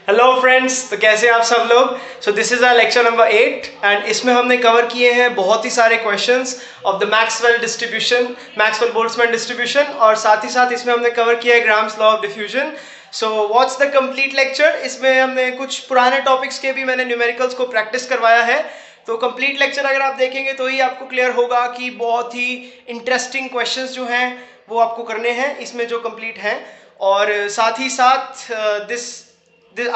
Hello friends, तो कैसे आप सब लोग। So this is our lecture number 8 and इसमें हमने कवर किए हैं बहुत ही सारे questions of the Maxwell distribution, Maxwell Boltzmann distribution, और साथ ही साथ इसमें हमने कवर किया है Graham's law of diffusion. So what's the complete lecture. इसमें हमने कुछ पुराने टॉपिक्स के भी मैंने न्यूमेरिकल्स को प्रैक्टिस करवाया है। तो कंप्लीट लेक्चर अगर आप देखेंगे तो ही आपको क्लियर होगा कि बहुत ही इंटरेस्टिंग क्वेश्चंस जो हैं वो आपको करने हैं इसमें जो कंप्लीट हैं। और साथ ही साथ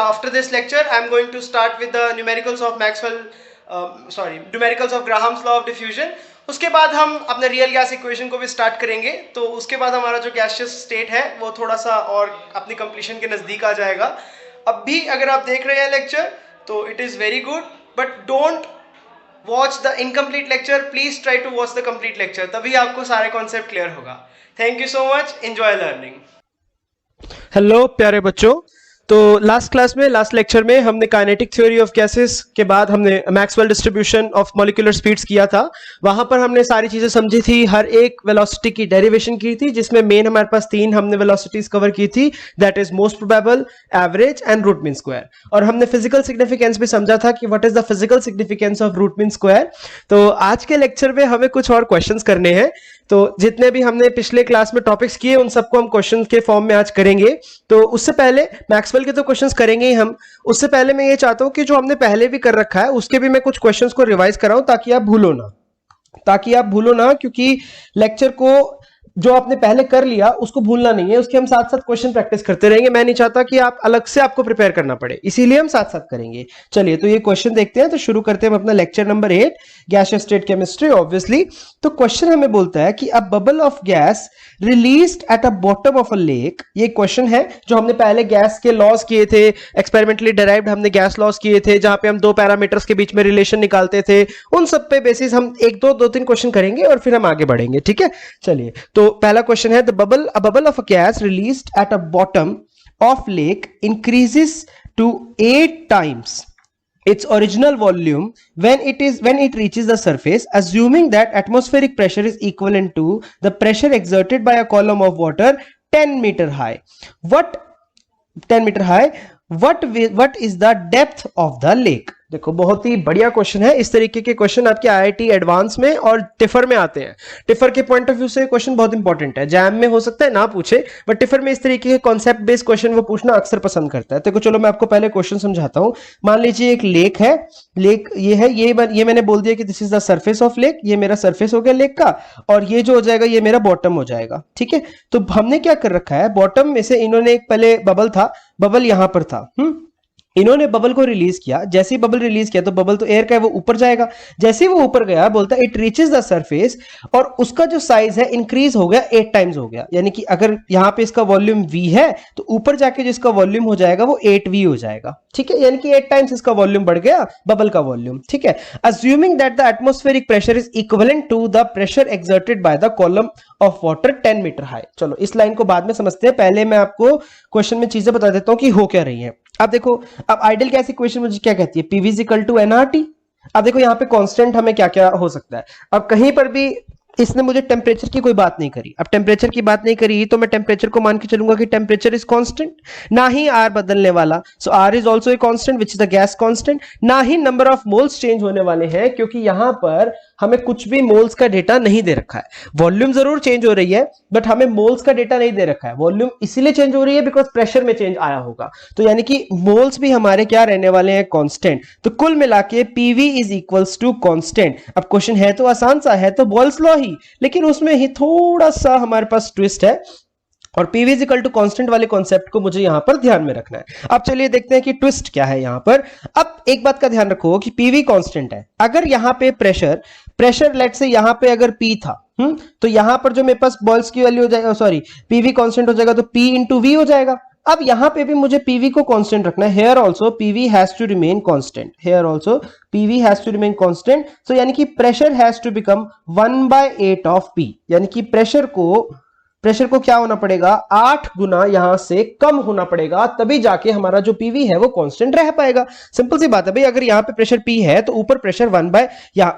after this lecture I am going to start with the numericals of numericals of Graham's law of diffusion। उसके बाद हम अपने रियल गैस इक्वेशन को भी स्टार्ट करेंगे। तो उसके बाद हमारा जो गैसियस स्टेट है वो थोड़ा सा और अपनी कंप्लीशन के नज़दीक आ जाएगा। अब भी अगर आप देख रहे हैं लेक्चर तो it is very good, but don't watch the incomplete lecture, please try to watch the complete lecture, तभी आपको सारे कॉन्सेप्ट क्लियर होगा। Thank you so much, enjoy learning. Hello प्यारे बच्चों, तो लास्ट क्लास में, लास्ट लेक्चर में हमने काइनेटिक थ्योरी ऑफ गैसेस के बाद हमने Maxwell distribution of molecular speeds किया था। वहां पर हमने सारी चीजें समझी थी, हर एक वेलोसिटी की डेरिवेशन की थी, जिसमें मेन हमारे पास 3 हमने वेलोसिटीज कवर की थी, that is most probable, average and root mean square. और हमने फिजिकल सिग्निफिकेंस भी समझा था कि what is the physical significance of root mean square. तो आज के लेक्चर में हमें कुछ और क्वेश्चंस करने हैं। तो जितने भी हमने पिछले क्लास में टॉपिक्स किए उन सबको हम क्वेश्चन के फॉर्म में आज करेंगे। तो उससे पहले मैक्सवेल के तो क्वेश्चंस करेंगे ही हम, उससे पहले मैं ये चाहता हूं कि जो हमने पहले भी कर रखा है उसके भी मैं कुछ क्वेश्चंस को रिवाइज कराऊं ताकि आप भूलो ना, क्योंकि लेक्चर को जो आपने पहले कर लिया उसको भूलना नहीं है, उसके हम साथ साथ क्वेश्चन प्रैक्टिस करते रहेंगे। मैं नहीं चाहता कि आप अलग से आपको प्रिपेयर करना पड़े, इसीलिए हम साथ साथ करेंगे। चलिए तो ये क्वेश्चन देखते हैं। तो शुरू करते हैं हम अपना lecture number 8, gaseous state chemistry obviously. तो क्वेश्चन हमें बोलता है कि a bubble of gas released at a bottom of a lake. ये क्वेश्चन है जो हमने पहले गैस के लॉज किए थे, एक्सपेरिमेंटली डिराइव्ड हमने गैस लॉज किए थे, जहां पे हम 2 पैरामीटर्स के बीच में रिलेशन निकालते थे। उन सब पे बेसिस हम 2-3 क्वेश्चन करेंगे और फिर हम आगे बढ़ेंगे, ठीक है। चलिए तो पहला क्वेश्चन है, a bubble of a gas released at a bottom of lake increases to 8 times its original volume when it reaches the surface, assuming that atmospheric pressure is equivalent to the pressure exerted by a column of water 10 meter high. What is the depth of the lake? देखो बहुत ही बढ़िया question है। इस तरीके के question आपके IIT advance में और टिफर में आते हैं। टिफर के पॉइंट ऑफ व्यू से क्वेश्चन बहुत इंपॉर्टेंट है। जैम में हो सकता है ना पूछे, बट टिफर में इस तरीके के कॉन्सेप्ट बेस्ड क्वेश्चन वो पूछना अक्सर पसंद करता है। तो चलो मैं आपको पहले क्वेश्चन समझाता हूं। मान लीजिए एक लेक है, लेक ये है, ये मैंने बोल दिया कि this is the surface of lake, ये मेरा सरफेस हो गया लेक का, और ये जो हो जाएगा ये मेरा बॉटम हो जाएगा, ठीक है। तो हमने क्या कर रखा है, बॉटम में से इन्होंने एक पहले बबल यहां पर था, इन्होंने बबल को रिलीज किया। जैसे ही बबल रिलीज किया तो बबल तो एयर का है, वो ऊपर जाएगा। जैसे ही वो ऊपर गया बोलता है इट रीचेस द सरफेस, और उसका जो साइज है इंक्रीज हो गया, 8 टाइम्स हो गया। यानी कि अगर यहां पे इसका वॉल्यूम v है तो ऊपर जाके जिसका वॉल्यूम हो जाएगा वो 8v हो जाएगा, ठीक है। यानी कि 8 टाइम्स इसका वॉल्यूम बढ़ गया, बबल का वॉल्यूम, ठीक है। Assuming that the atmospheric pressure is equivalent to the pressure exerted by the column of water 10 metre high. चलो इस लाइन को बाद में समझते हैं, पहले मैं आपको क्वेश्चन में चीजें बता देता हूं कि हो क्या रही है। अब देखो, अब आइडियल गैस इक्वेशन मुझे क्या कहती है, PV is equal to NRT. अब देखो यहाँ पे कांस्टेंट हमें क्या क्या हो सकता है। अब कहीं पर भी इसने मुझे टेम्परेचर की कोई बात नहीं करी। अब टेम्परेचर की बात नहीं करी तो मैं टेम्परेचर को मान के चलूंगा कि टेम्परेचर इज कांस्टेंट, ना ही आर बदलने वाला, so R is also a constant which is the gas constant. ना ही नंबर ऑफ मोल्स चेंज होने वाले हैं, क्योंकि यहां पर हमें कुछ भी मोल्स का डेटा नहीं दे रखा है। वॉल्यूम जरूर चेंज हो रही है बट हमें मोल्स का डेटा नहीं दे रखा है। वॉल्यूम इसीलिए चेंज हो रही है बिकॉज प्रेशर में चेंज आया होगा, तो यानी कि मोल्स भी हमारे क्या रहने वाले हैं, कांस्टेंट। तो कुल मिला के PV is equals to constant. अब क्वेश्चन है तो आसान सा है, तो बॉल्स लॉ ही, लेकिन उसमें ही थोड़ा सा हमारे पास ट्विस्ट है, और PV is equal to constant वाले कॉन्सेप्ट को मुझे यहां पर ध्यान में रखना है। अब चलिए देखते हैं कि ट्विस्ट क्या है यहां पर। अब एक बात का ध्यान रखो कि पीवी कांस्टेंट है। अगर यहां पे प्रेशर लेट से यहां पे अगर पी था, तो यहां पर जो मेरे पास बॉल्स की वैल्यू हो जाएगा, सॉरी पीवी कांस्टेंट हो जाएगा, तो पी इंटू वी हो जाएगा। अब यहां पे भी मुझे पीवी को कांस्टेंट रखना है। Here also PV has to remain constant, here also PV has to remain constant. So यानी कि pressure has to become 1/8 of P, यानी कि प्रेशर को क्या होना पड़ेगा, 8 गुना यहां से कम होना पड़ेगा, तभी जाके हमारा जो पीवी है वो कांस्टेंट रह पाएगा। सिंपल सी बात है भाई, अगर यहां पे प्रेशर पी है तो ऊपर प्रेशर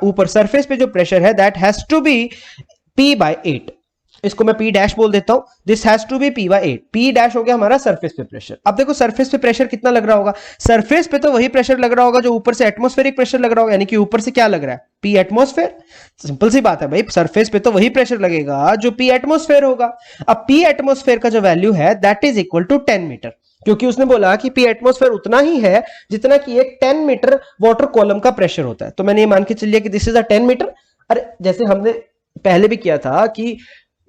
ऊपर सरफेस पे जो प्रेशर है that has to be p/8। इसको मैं P डैश बोल देता हूं, this has to be P/8। P dash हो गया हमारा सरफेस पे प्रेशर। अब देखो सरफेस पे प्रेशर कितना लग रहा होगा, सरफेस पे तो वही प्रेशर लग रहा होगा जो ऊपर से एटमॉस्फेरिक प्रेशर लग रहा होगा, यानी कि ऊपर से क्या लग रहा है, P एटमॉस्फेयर। सिंपल सी बात है भाई, सरफेस पे तो वही प्रेशर लगेगा जो P एटमॉस्फेयर होगा। अब P एटमॉस्फेयर का जो वैल्यू है that is equal to 10 metre, क्योंकि उसने बोला कि P एटमॉस्फेयर उतना ही है जितना कि एक 10 मीटर वाटर कॉलम का प्रेशर होता है। तो मैंने ये मान के चलिए कि दिस इज अ 10 मीटर। अरे जैसे हमने पहले भी किया था कि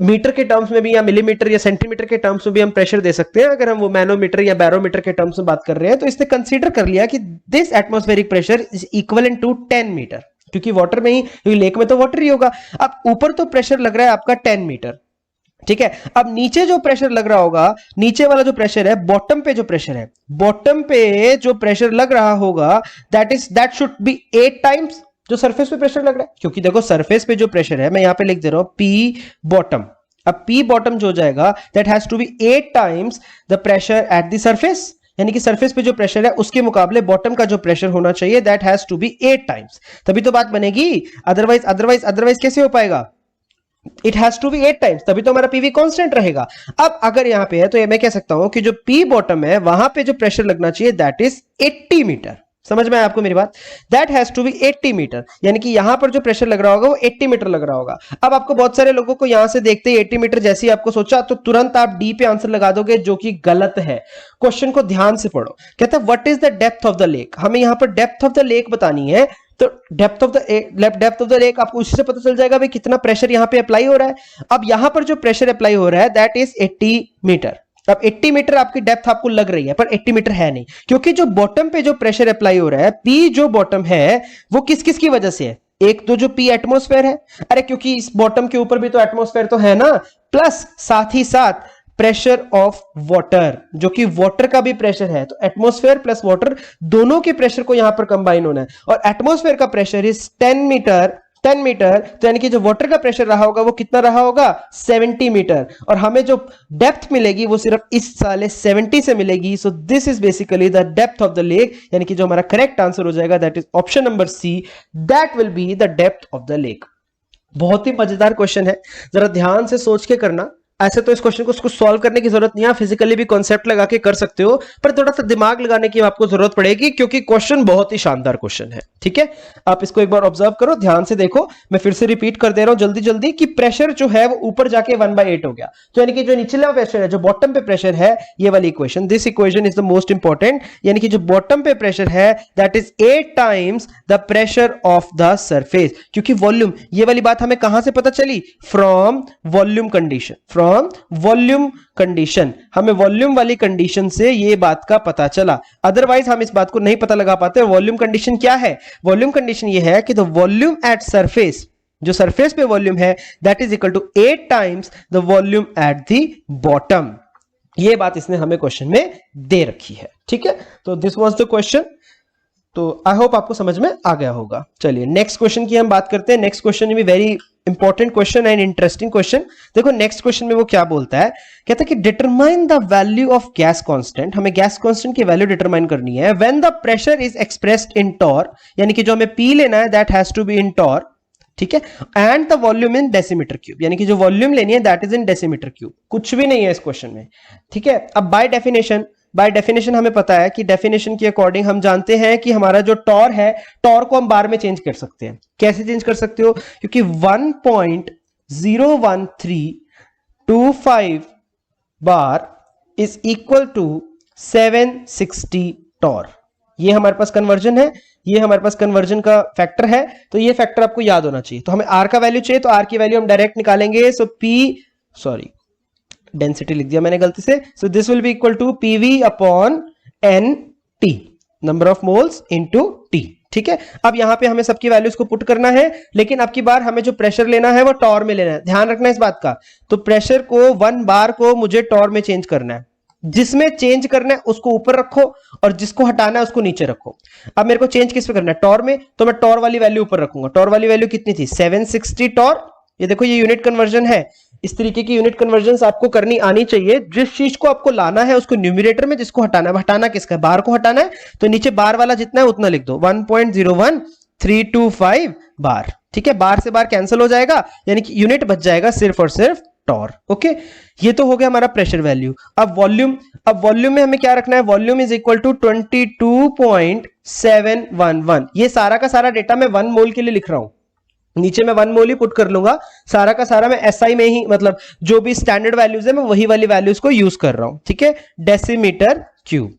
मीटर के टर्म्स में भी या मिलीमीटर या सेंटीमीटर के टर्म्स में भी हम प्रेशर दे सकते हैं, अगर हम वो मैनोमीटर या बैरोमीटर के टर्म्स में बात कर रहे हैं। तो इसने कंसीडर कर लिया कि this atmospheric pressure is equivalent to 10 metre, क्योंकि वाटर में ही, क्योंकि लेक में तो वाटर ही होगा। अब ऊपर तो प्रेशर लग रहा है आपका 10 मीटर, ठीक है। अब नीचे जो प्रेशर लग रहा होगा, नीचे वाला जो प्रेशर है, बॉटम पे जो प्रेशर है, बॉटम पे जो प्रेशर लग रहा होगा दैट शुड बी 8 टाइम्स जो सरफेस पे प्रेशर लग रहा है। क्योंकि देखो सरफेस पे जो प्रेशर है, मैं यहां पे लिख दे रहा हूं P बॉटम। अब P बॉटम जो हो जाएगा that has to be 8 times the pressure at the surface, यानी कि सरफेस पे जो प्रेशर है उसके मुकाबले बॉटम का जो प्रेशर होना चाहिए that has to be 8 times, तभी तो बात बनेगी। अदरवाइज कैसे हो पाएगा, it has to be 8 times, तभी तो हमारा पीवी कांस्टेंट रहेगा। अब अगर यहां पे है तो मैं कह सकता हूं कि जो P बॉटम है वहां पे जो प्रेशर लगना चाहिए दैट इज 80 मीटर। समझ में आया आपको मेरी बात, that has to be 80 metre, यानी कि यहां पर जो प्रेशर लग रहा होगा वो 80 मीटर लग रहा होगा। अब आपको बहुत सारे लोगों को यहां से देखते ही 80 मीटर जैसे ही आपको सोचा तो तुरंत आप डी पे आंसर लगा दोगे, जो कि गलत है। क्वेश्चन को ध्यान से पढ़ो, कहता है what is the depth of the lake. हमें यहां पर डेप्थ ऑफ द लेक बतानी है, तो डेप्थ ऑफ द लेक आपको उसी से पता चल जाएगा भाई कितना प्रेशर यहां पे अप्लाई हो रहा है। अब यहां पर जो प्रेशर अप्लाई हो रहा है दैट इज 80 मीटर। अब 80 मीटर आपकी डेप्थ आपको लग रही है, पर 80 मीटर है नहीं, क्योंकि जो बॉटम पे जो प्रेशर अप्लाई हो रहा है, P जो बॉटम है वो किस किस की वजह से है, एक तो जो P एटमॉस्फेयर है, अरे क्योंकि इस बॉटम के ऊपर भी तो एटमॉस्फेयर तो है ना, प्लस साथ ही साथ प्रेशर ऑफ वाटर, जो कि वाटर का भी प्रेशर है। तो एटमॉस्फेयर प्लस वाटर दोनों के प्रेशर को यहां पर कंबाइन होना है, और एटमॉस्फेयर का प्रेशर इज 10 मीटर, तो यानी कि जो वाटर का प्रेशर रहा होगा वो कितना रहा होगा, 70 मीटर, और हमें जो डेप्थ मिलेगी वो सिर्फ इस साले 70 से मिलेगी। So this is basically the depth of the lake, यानी कि जो हमारा करेक्ट आंसर हो जाएगा that is option number C, that will be the depth of the lake. बहुत ही मजेदार क्वेश्चन है, जरा ध्यान से सोच के करना। ऐसे तो इस क्वेश्चन को सॉल्व करने की जरूरत नहीं है, फिजिकली भी कॉन्सेप्ट लगा के कर सकते हो, पर थोड़ा सा दिमाग लगाने की आपको जरूरत पड़ेगी, क्योंकि क्वेश्चन बहुत ही शानदार क्वेश्चन है। ठीक है, आप इसको एक बार ऑब्जर्व करो, ध्यान से देखो। मैं फिर से रिपीट कर दे रहा हूं जल्दी जल्दी कि प्रेशर जो है वो ऊपर जाके 1/8 हो गया, तो यानी कि जो निचला प्रेशर है, जो बॉटम पे प्रेशर है, ये वाली equation, this equation is the most important, यानी कि जो बॉटम पे प्रेशर है that is 8 times the pressure of the surface. क्योंकि वॉल्यूम, ये वाली बात हमें कहां से पता चली, फ्रॉम वॉल्यूम कंडीशन, हमें वॉल्यूम वाली कंडीशन से ये बात का पता चला, अदरवाइज हम इस बात को नहीं पता लगा पाते। वॉल्यूम कंडीशन क्या है, वॉल्यूम कंडीशन ये है कि द वॉल्यूम एट सरफेस, जो सरफेस पे वॉल्यूम है that is equal to 8 times the volume at the bottom. ये बात इसने हमें क्वेश्चन में दे रखी है। ठीक है, तो दिस वाज द क्वेश्चन। तो आई होप आपको समझ में आ गया होगा। चलिए नेक्स्ट क्वेश्चन की हम बात करते हैं। नेक्स्ट क्वेश्चन भी very important question and interesting question. देखो नेक्स्ट क्वेश्चन में वो क्या बोलता है, कहता है कि determine the value of gas constant. हमें गैस कांस्टेंट की वैल्यू डिटरमाइन करनी है when the pressure is expressed in torr, यानी कि जो हमें पी लेना है that has to be in torr, ठीक है, and the volume in decimetre cube, यानी कि जो वॉल्यूम लेनी है that is in decimetre cube. कुछ भी नहीं है इस क्वेश्चन में। ठीक है, अब बाय डेफिनेशन हमें पता है कि डेफिनेशन के अकॉर्डिंग हम जानते हैं कि हमारा जो टॉर है, टॉर को हम बार में चेंज कर सकते हैं। कैसे चेंज कर सकते हो, क्योंकि 1.01325 bar is equal to 760 torr. ये हमारे पास कन्वर्जन है, ये हमारे पास कन्वर्जन का फैक्टर है, तो ये फैक्टर आपको याद होना चाहिए। तो हमें आर का वैल्यू चाहिए, तो आर की वैल्यू हम डायरेक्ट निकालेंगे। सो डेंसिटी लिख दिया मैंने गलती से। So this will be equal to PV upon N T, number of moles into T. ठीक है, अब यहां पे हमें सबकी वैल्यूज को पुट करना है, लेकिन अब की बार हमें जो प्रेशर लेना है वो टॉर में लेना है। ध्यान रखना इस बात का। तो प्रेशर को 1 बार को मुझे टॉर में चेंज करना है, जिसमें चेंज करना है उसको ऊपर रखो और जिसको हटाना है उसको नीचे रखो। अब मेरे को चेंज किस पे करना है, टॉर में, तो मैं टॉर वाली वैल्यू ऊपर रखूंगा। टॉर वाली वैल्यू कितनी थी, 760 टॉर। ये देखो ये यूनिट कन्वर्जन है, इस तरीके की यूनिट कन्वर्जन आपको करनी आनी चाहिए। जिस चीज को आपको लाना है उसको न्यूमरेटर में, जिसको हटाना है, हटाना किसका है, बार को हटाना है, तो नीचे बार वाला जितना है उतना लिख दो, 1.01325 बार। ठीक है, बार से बार कैंसिल हो जाएगा, यानी कि यूनिट बच जाएगा सिर्फ और सिर्फ टॉर। ओके, ये तो हो गया हमारा प्रेशर वैल्यू। अब वॉल्यूम में हमें क्या रखना है, वॉल्यूम इज इक्वल टू 22.711। ये सारा का सारा डेटा मैं 1 मोल के लिए लिख रहा हूं, नीचे मैं 1 मोल ही पुट कर लूंगा, सारा का सारा मैं एसआई में ही, मतलब जो भी स्टैंडर्ड वैल्यूज है मैं वही वाली वैल्यूज को यूज कर रहा हूं, ठीक है, डेसीमीटर क्यूब।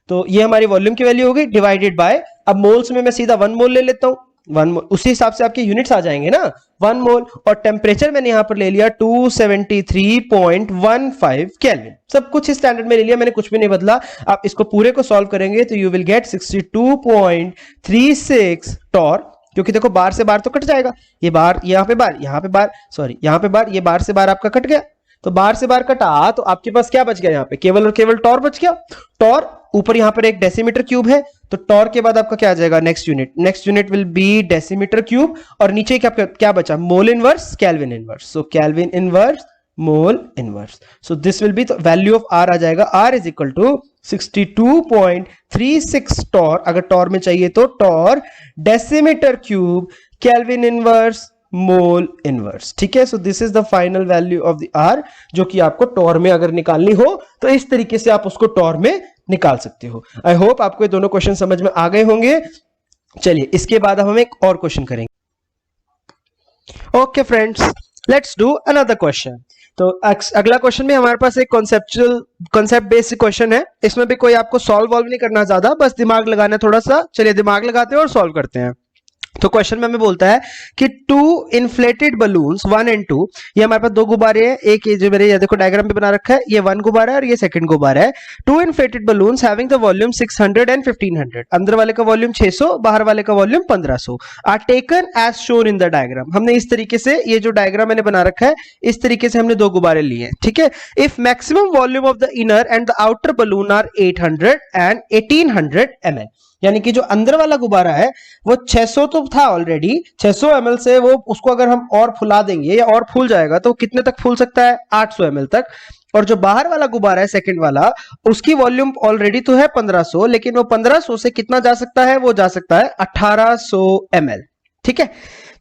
तो ये हमारी वॉल्यूम की वैल्यू होगी डिवाइडेड बाय, अब मोल्स में मैं सीधा 1 मोल ले लेता हूं, 1 मोल, उसी हिसाब से आपके यूनिट्स आ जाएंगे ना, 1 मोल। और टेम्परेचर मैंने यहां पर ले लिया 273.15 केल्विन, सब कुछ स्टैंडर्ड में ले लिया मैंने, कुछ भी नहीं बदला। आप इसको पूरे को सॉल्व करेंगे तो यू विल गेट 62.36 टॉर, क्योंकि देखो बार से बार तो कट जाएगा, ये बार यहाँ पे बार, यहाँ पे बार, सॉरी यहाँ पे बार, ये बार से बार आपका कट गया, तो बार से बार कटा तो आपके पास क्या बच गया, यहाँ पे केवल और केवल टॉर बच गया। टॉर ऊपर यहाँ पर एक डेसीमीटर क्यूब है, तो टॉर के बाद आपका क्या आ जाएगा, next unit will be decimetre cube, और नीचे क्या बचा, mole inverse kelvin inverse, so kelvin inverse mole inverse, so this will be, तो वैल्यू ऑफ आर आ जाएगा, R is equal to 62.36 torr, अगर टॉर में चाहिए तो torr decimetre cube kelvin inverse mole inverse, ठीक है। So this is the final value of the R, जो कि आपको टॉर में अगर निकालनी हो तो इस तरीके से आप उसको टॉर में निकाल सकते हो। आई होप आपको ये दोनों क्वेश्चन समझ में आ गए होंगे। चलिए इसके बाद हम एक और क्वेश्चन करेंगे। Okay friends, let's do another question. तो अगला क्वेश्चन भी हमारे पास एक कॉन्सेप्ट बेस्ड क्वेश्चन है, इसमें भी कोई आपको सॉल्व नहीं करना ज्यादा, बस दिमाग लगाना थोड़ा सा। चलिए दिमाग लगाते हैं और सॉल्व करते हैं। तो क्वेश्चन में हमें बोलता है कि 2 इन्फ्लेटेड बलून्स 1 and 2, ये हमारे पास 2 गुब्बारे हैं, एक ये जो मेरे ये देखो डायग्राम पे बना रखा है, ये 1 गुब्बारा है और ये सेकंड गुब्बारा है। 2 inflated balloons having the volume 600 and 1500, अंदर वाले का वॉल्यूम 600, बाहर वाले का volume 1500, are taken as shown in the diagram. हमने इस तरीके से, ये जो डायग्राम मैंने बना रखा है, इस तरीके से हमने 2 गुब्बारे लिए हैं, ठीक है। If maximum volume of the inner and the outer balloon are 800 and 1800 ml, यानी कि जो अंदर वाला गुब्बारा है वो 600 तो था ऑलरेडी, 600 ml से वो उसको अगर हम और फुला देंगे या और फूल जाएगा तो कितने तक फूल सकता है, 800 ml तक। और जो बाहर वाला गुब्बारा है सेकंड वाला, उसकी वॉल्यूम ऑलरेडी तो है 1500, लेकिन वो 1500 से कितना जा सकता है, वो जा सकता है 1800 ml, ठीक है।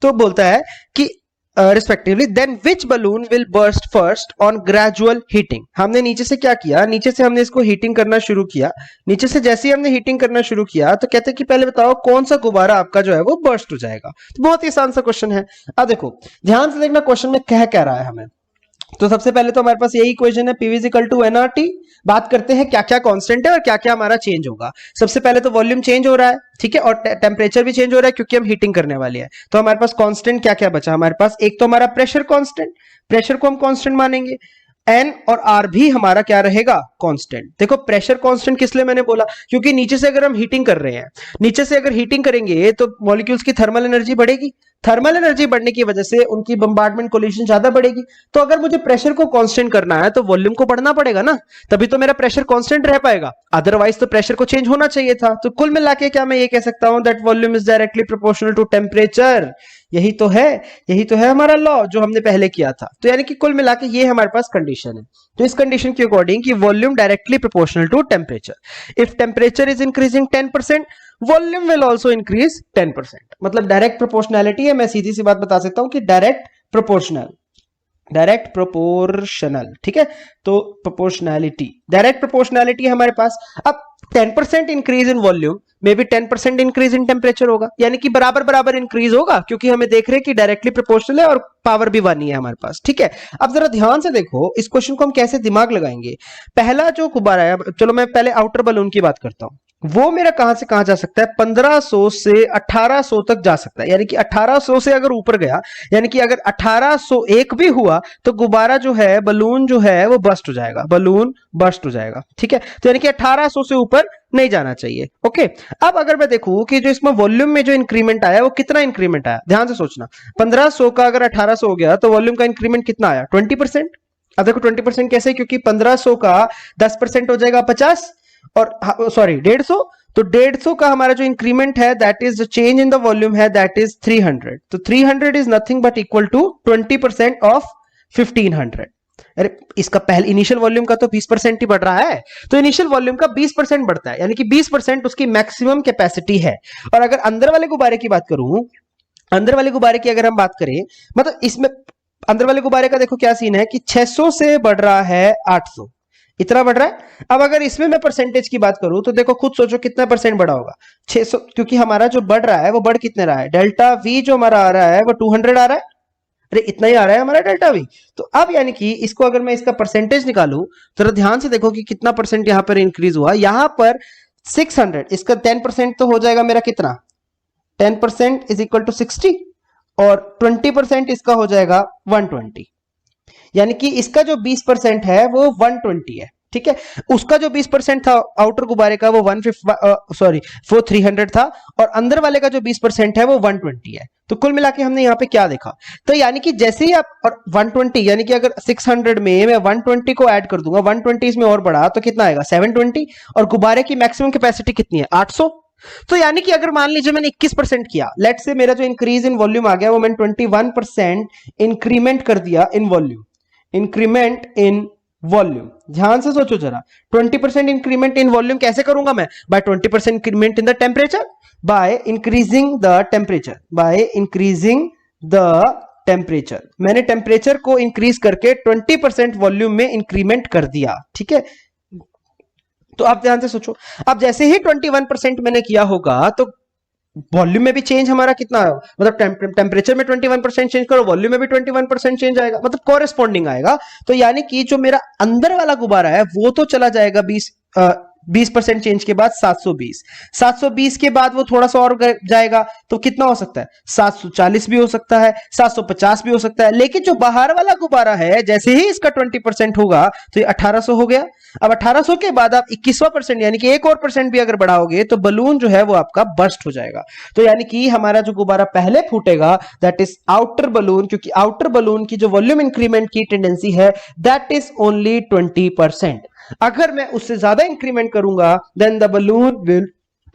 तो बोलता है कि respectively then which balloon will burst first on gradual heating. हमने नीचे से क्या किया, नीचे से हमने इसको हीटिंग करना शुरू किया, नीचे से जैसे ही हमने हीटिंग करना शुरू किया तो कहते हैं कि पहले बताओ कौन सा गुब्बारा आपका जो है वो बर्स्ट हो जाएगा। तो बहुत ही आसान सा क्वेश्चन है। अब देखो ध्यान से देखना क्वेश्चन में कह रहा है हमें। तो सबसे पहले तो हमारे पास यही इक्वेशन है, P is equal to nRT। बात करते हैं क्या क्या कांस्टेंट है और क्या क्या हमारा चेंज होगा। सबसे पहले तो वॉल्यूम चेंज हो रहा है, ठीक है, और टेम्परेचर भी चेंज हो रहा है क्योंकि हम हीटिंग करने वाले हैं। तो हमारे पास कांस्टेंट क्या क्या बचा, हमारे पास एक तो हमारा प्रेशर कांस्टेंट, प्रेशर को हम कांस्टेंट मानेंगे, एन और आर भी हमारा क्या रहेगा, कांस्टेंट। देखो प्रेशर कांस्टेंट किस लिए मैंने बोला, क्योंकि नीचे से अगर हम हीटिंग कर रहे हैं, नीचे से अगर हीटिंग करेंगे तो मॉलिक्यूल्स की थर्मल एनर्जी बढ़ेगी, थर्मल एनर्जी बढ़ने की वजह से उनकी बम्बार्डमेंट कोलिजन ज्यादा बढ़ेगी। तो अगर मुझे प्रेशर को कांस्टेंट करना है तो वॉल्यूम को बढ़ना पड़ेगा ना, तभी तो मेरा प्रेशर कांस्टेंट रह पाएगा, अदरवाइज तो प्रेशर को चेंज होना चाहिए था। तो कुल मिला के क्या मैं ये कह सकता हूं that volume is directly proportional to temperature. यही तो है हमारा लॉ जो हमने पहले किया था। तो यानी कि कुल मिला के ये हमारे पास कंडीशन है। तो इस कंडीशन के अकॉर्डिंग कि volume directly proportional to temperature, if temperature is increasing 10%, volume will also increase 10%। मतलब डायरेक्ट प्रोपोर्शनैलिटी है, मैं सीधी सी बात बता सकता हूं कि डायरेक्ट प्रोपोर्शनल, ठीक है। तो प्रोपोर्शनैलिटी, डायरेक्ट प्रोपोर्शनैलिटी है हमारे पास। अब 10% इंक्रीज इन वॉल्यूम में भी 10% इंक्रीज इन टेम्परेचर होगा, यानी कि बराबर इंक्रीज होगा, क्योंकि हमें देख रहे हैं कि डायरेक्टली प्रोपोर्शनल है और पावर भी 1 ही है हमारे पास, ठीक है। अब जरा ध्यान से देखो इस क्वेश्चन को हम कैसे दिमाग लगाएंगे। पहला जो गुब्बारा है, चलो मैं पहले आउटर बलून की बात करता हूं, वो मेरा कहां से कहां जा सकता है, 1500 से 1800 तक जा सकता है। यानी कि 1800 से अगर ऊपर गया, यानी कि अगर 1801 भी हुआ तो गुब्बारा जो है, बलून जो है वो बस्ट हो जाएगा, बलून बस्ट हो जाएगा, ठीक है। तो यानी कि 1800 से ऊपर नहीं जाना चाहिए। ओके, अब अगर मैं देखूं कि जो इसमें वॉल्यूम में जो इंक्रीमेंट आया वो कितना इंक्रीमेंट आया, ध्यान से सोचना। 1500 का अगर 1800 हो गया तो वॉल्यूम का इंक्रीमेंट कितना आया, 20%। अब देखो 20% कैसे, क्योंकि 1500 का 10% हो जाएगा 50, और सॉरी 150, तो 150 का हमारा जो इंक्रीमेंट है that is the change in the volume है, दैट इज 300। तो 300 is nothing but equal to 20% of 1500। अरे इसका पहले इनिशियल वॉल्यूम का तो 20% ही बढ़ रहा है, तो इनिशियल वॉल्यूम का 20% बढ़ता है, यानी कि 20% उसकी मैक्सिमम कैपेसिटी है। और अगर अंदर वाले गुब्बारे की बात करूं, अंदर वाले गुब्बारे की अगर हम बात करें, मतलब इसमें अंदर वाले गुब्बारे का देखो क्या सीन है कि 600 से बढ़ रहा है 800, इतना बढ़ रहा है। अब अगर इसमें मैं परसेंटेज की बात करूं तो देखो खुद सोचो कितना परसेंट बढ़ा होगा 600, क्योंकि हमारा जो बढ़ रहा है वो बढ़ कितने रहा है, डेल्टा वी जो हमारा आ रहा है वो 200 आ रहा है, अरे इतना ही आ रहा है हमारा डेल्टा वी। तो अब यानी कि इसको अगर मैं इसका परसेंटेज निकालूं तो ध्यान से देखो कि कितना परसेंट यहां पर इंक्रीज हुआ, यहां पर 600, इसका 10% तो हो जाएगा मेरा कितना, 10% इज इक्वल टू 60 और 20% इसका हो जाएगा 120, यानी कि इसका जो 20% है वो 120 है, ठीक है। उसका जो 20% था आउटर गुब्बारे का वो 300 था और अंदर वाले का जो 20% है वो 120 है। तो कुल मिला के हमने यहाँ पे क्या देखा, तो यानी कि जैसे ही आप और 120 यानी कि अगर 600 में मैं 120 को ऐड कर दूंगा, 120 इसमें और बढ़ा तो कितना आएगा 720, और गुब्बारे की मैक्सिमम कैपेसिटी कितनी है 800। तो यानी कि अगर मान लीजिए मैंने 21% किया, लेट से मेरा जो इंक्रीज इन वॉल्यूम आ गया वो मैंने 21% इंक्रीमेंट कर दिया in volume, increment in volume. ध्यान से सोचो जरा, 20% इंक्रीमेंट इन वॉल्यूम कैसे करूंगा मैं, by 20% increment in the temperature, by increasing the temperature, by increasing the temperature. मैंने टेम्परेचर को इंक्रीज करके 20% वॉल्यूम में इंक्रीमेंट कर दिया, ठीक है। तो आप ध्यान से सोचो, अब जैसे ही 21% मैंने किया होगा तो वॉल्यूम में भी चेंज हमारा कितना, मतलब टेम्परेचर में 21% चेंज करो, वॉल्यूम में भी 21% चेंज आएगा, मतलब कॉरेस्पॉन्डिंग आएगा। तो यानी कि जो मेरा अंदर वाला गुब्बारा है वो तो चला जाएगा 20% चेंज के बाद 720, 720 के बाद वो थोड़ा सा और जाएगा तो कितना हो सकता है 740 भी हो सकता है, 750 भी हो सकता है। लेकिन जो बाहर वाला गुब्बारा है जैसे ही इसका 20% होगा तो ये 1800 हो गया। अब 1800 के बाद आप 21% यानी कि एक और परसेंट भी अगर बढ़ाओगे तो बलून जो है वो आपका बर्स्ट हो जाएगा। तो यानी कि हमारा जो गुब्बारा पहले फूटेगा दैट इज आउटर बलून, क्योंकि आउटर बलून की जो वॉल्यूम इंक्रीमेंट की टेंडेंसी है दैट इज ओनली 20%। अगर मैं उससे ज्यादा इंक्रीमेंट करूंगा then the balloon will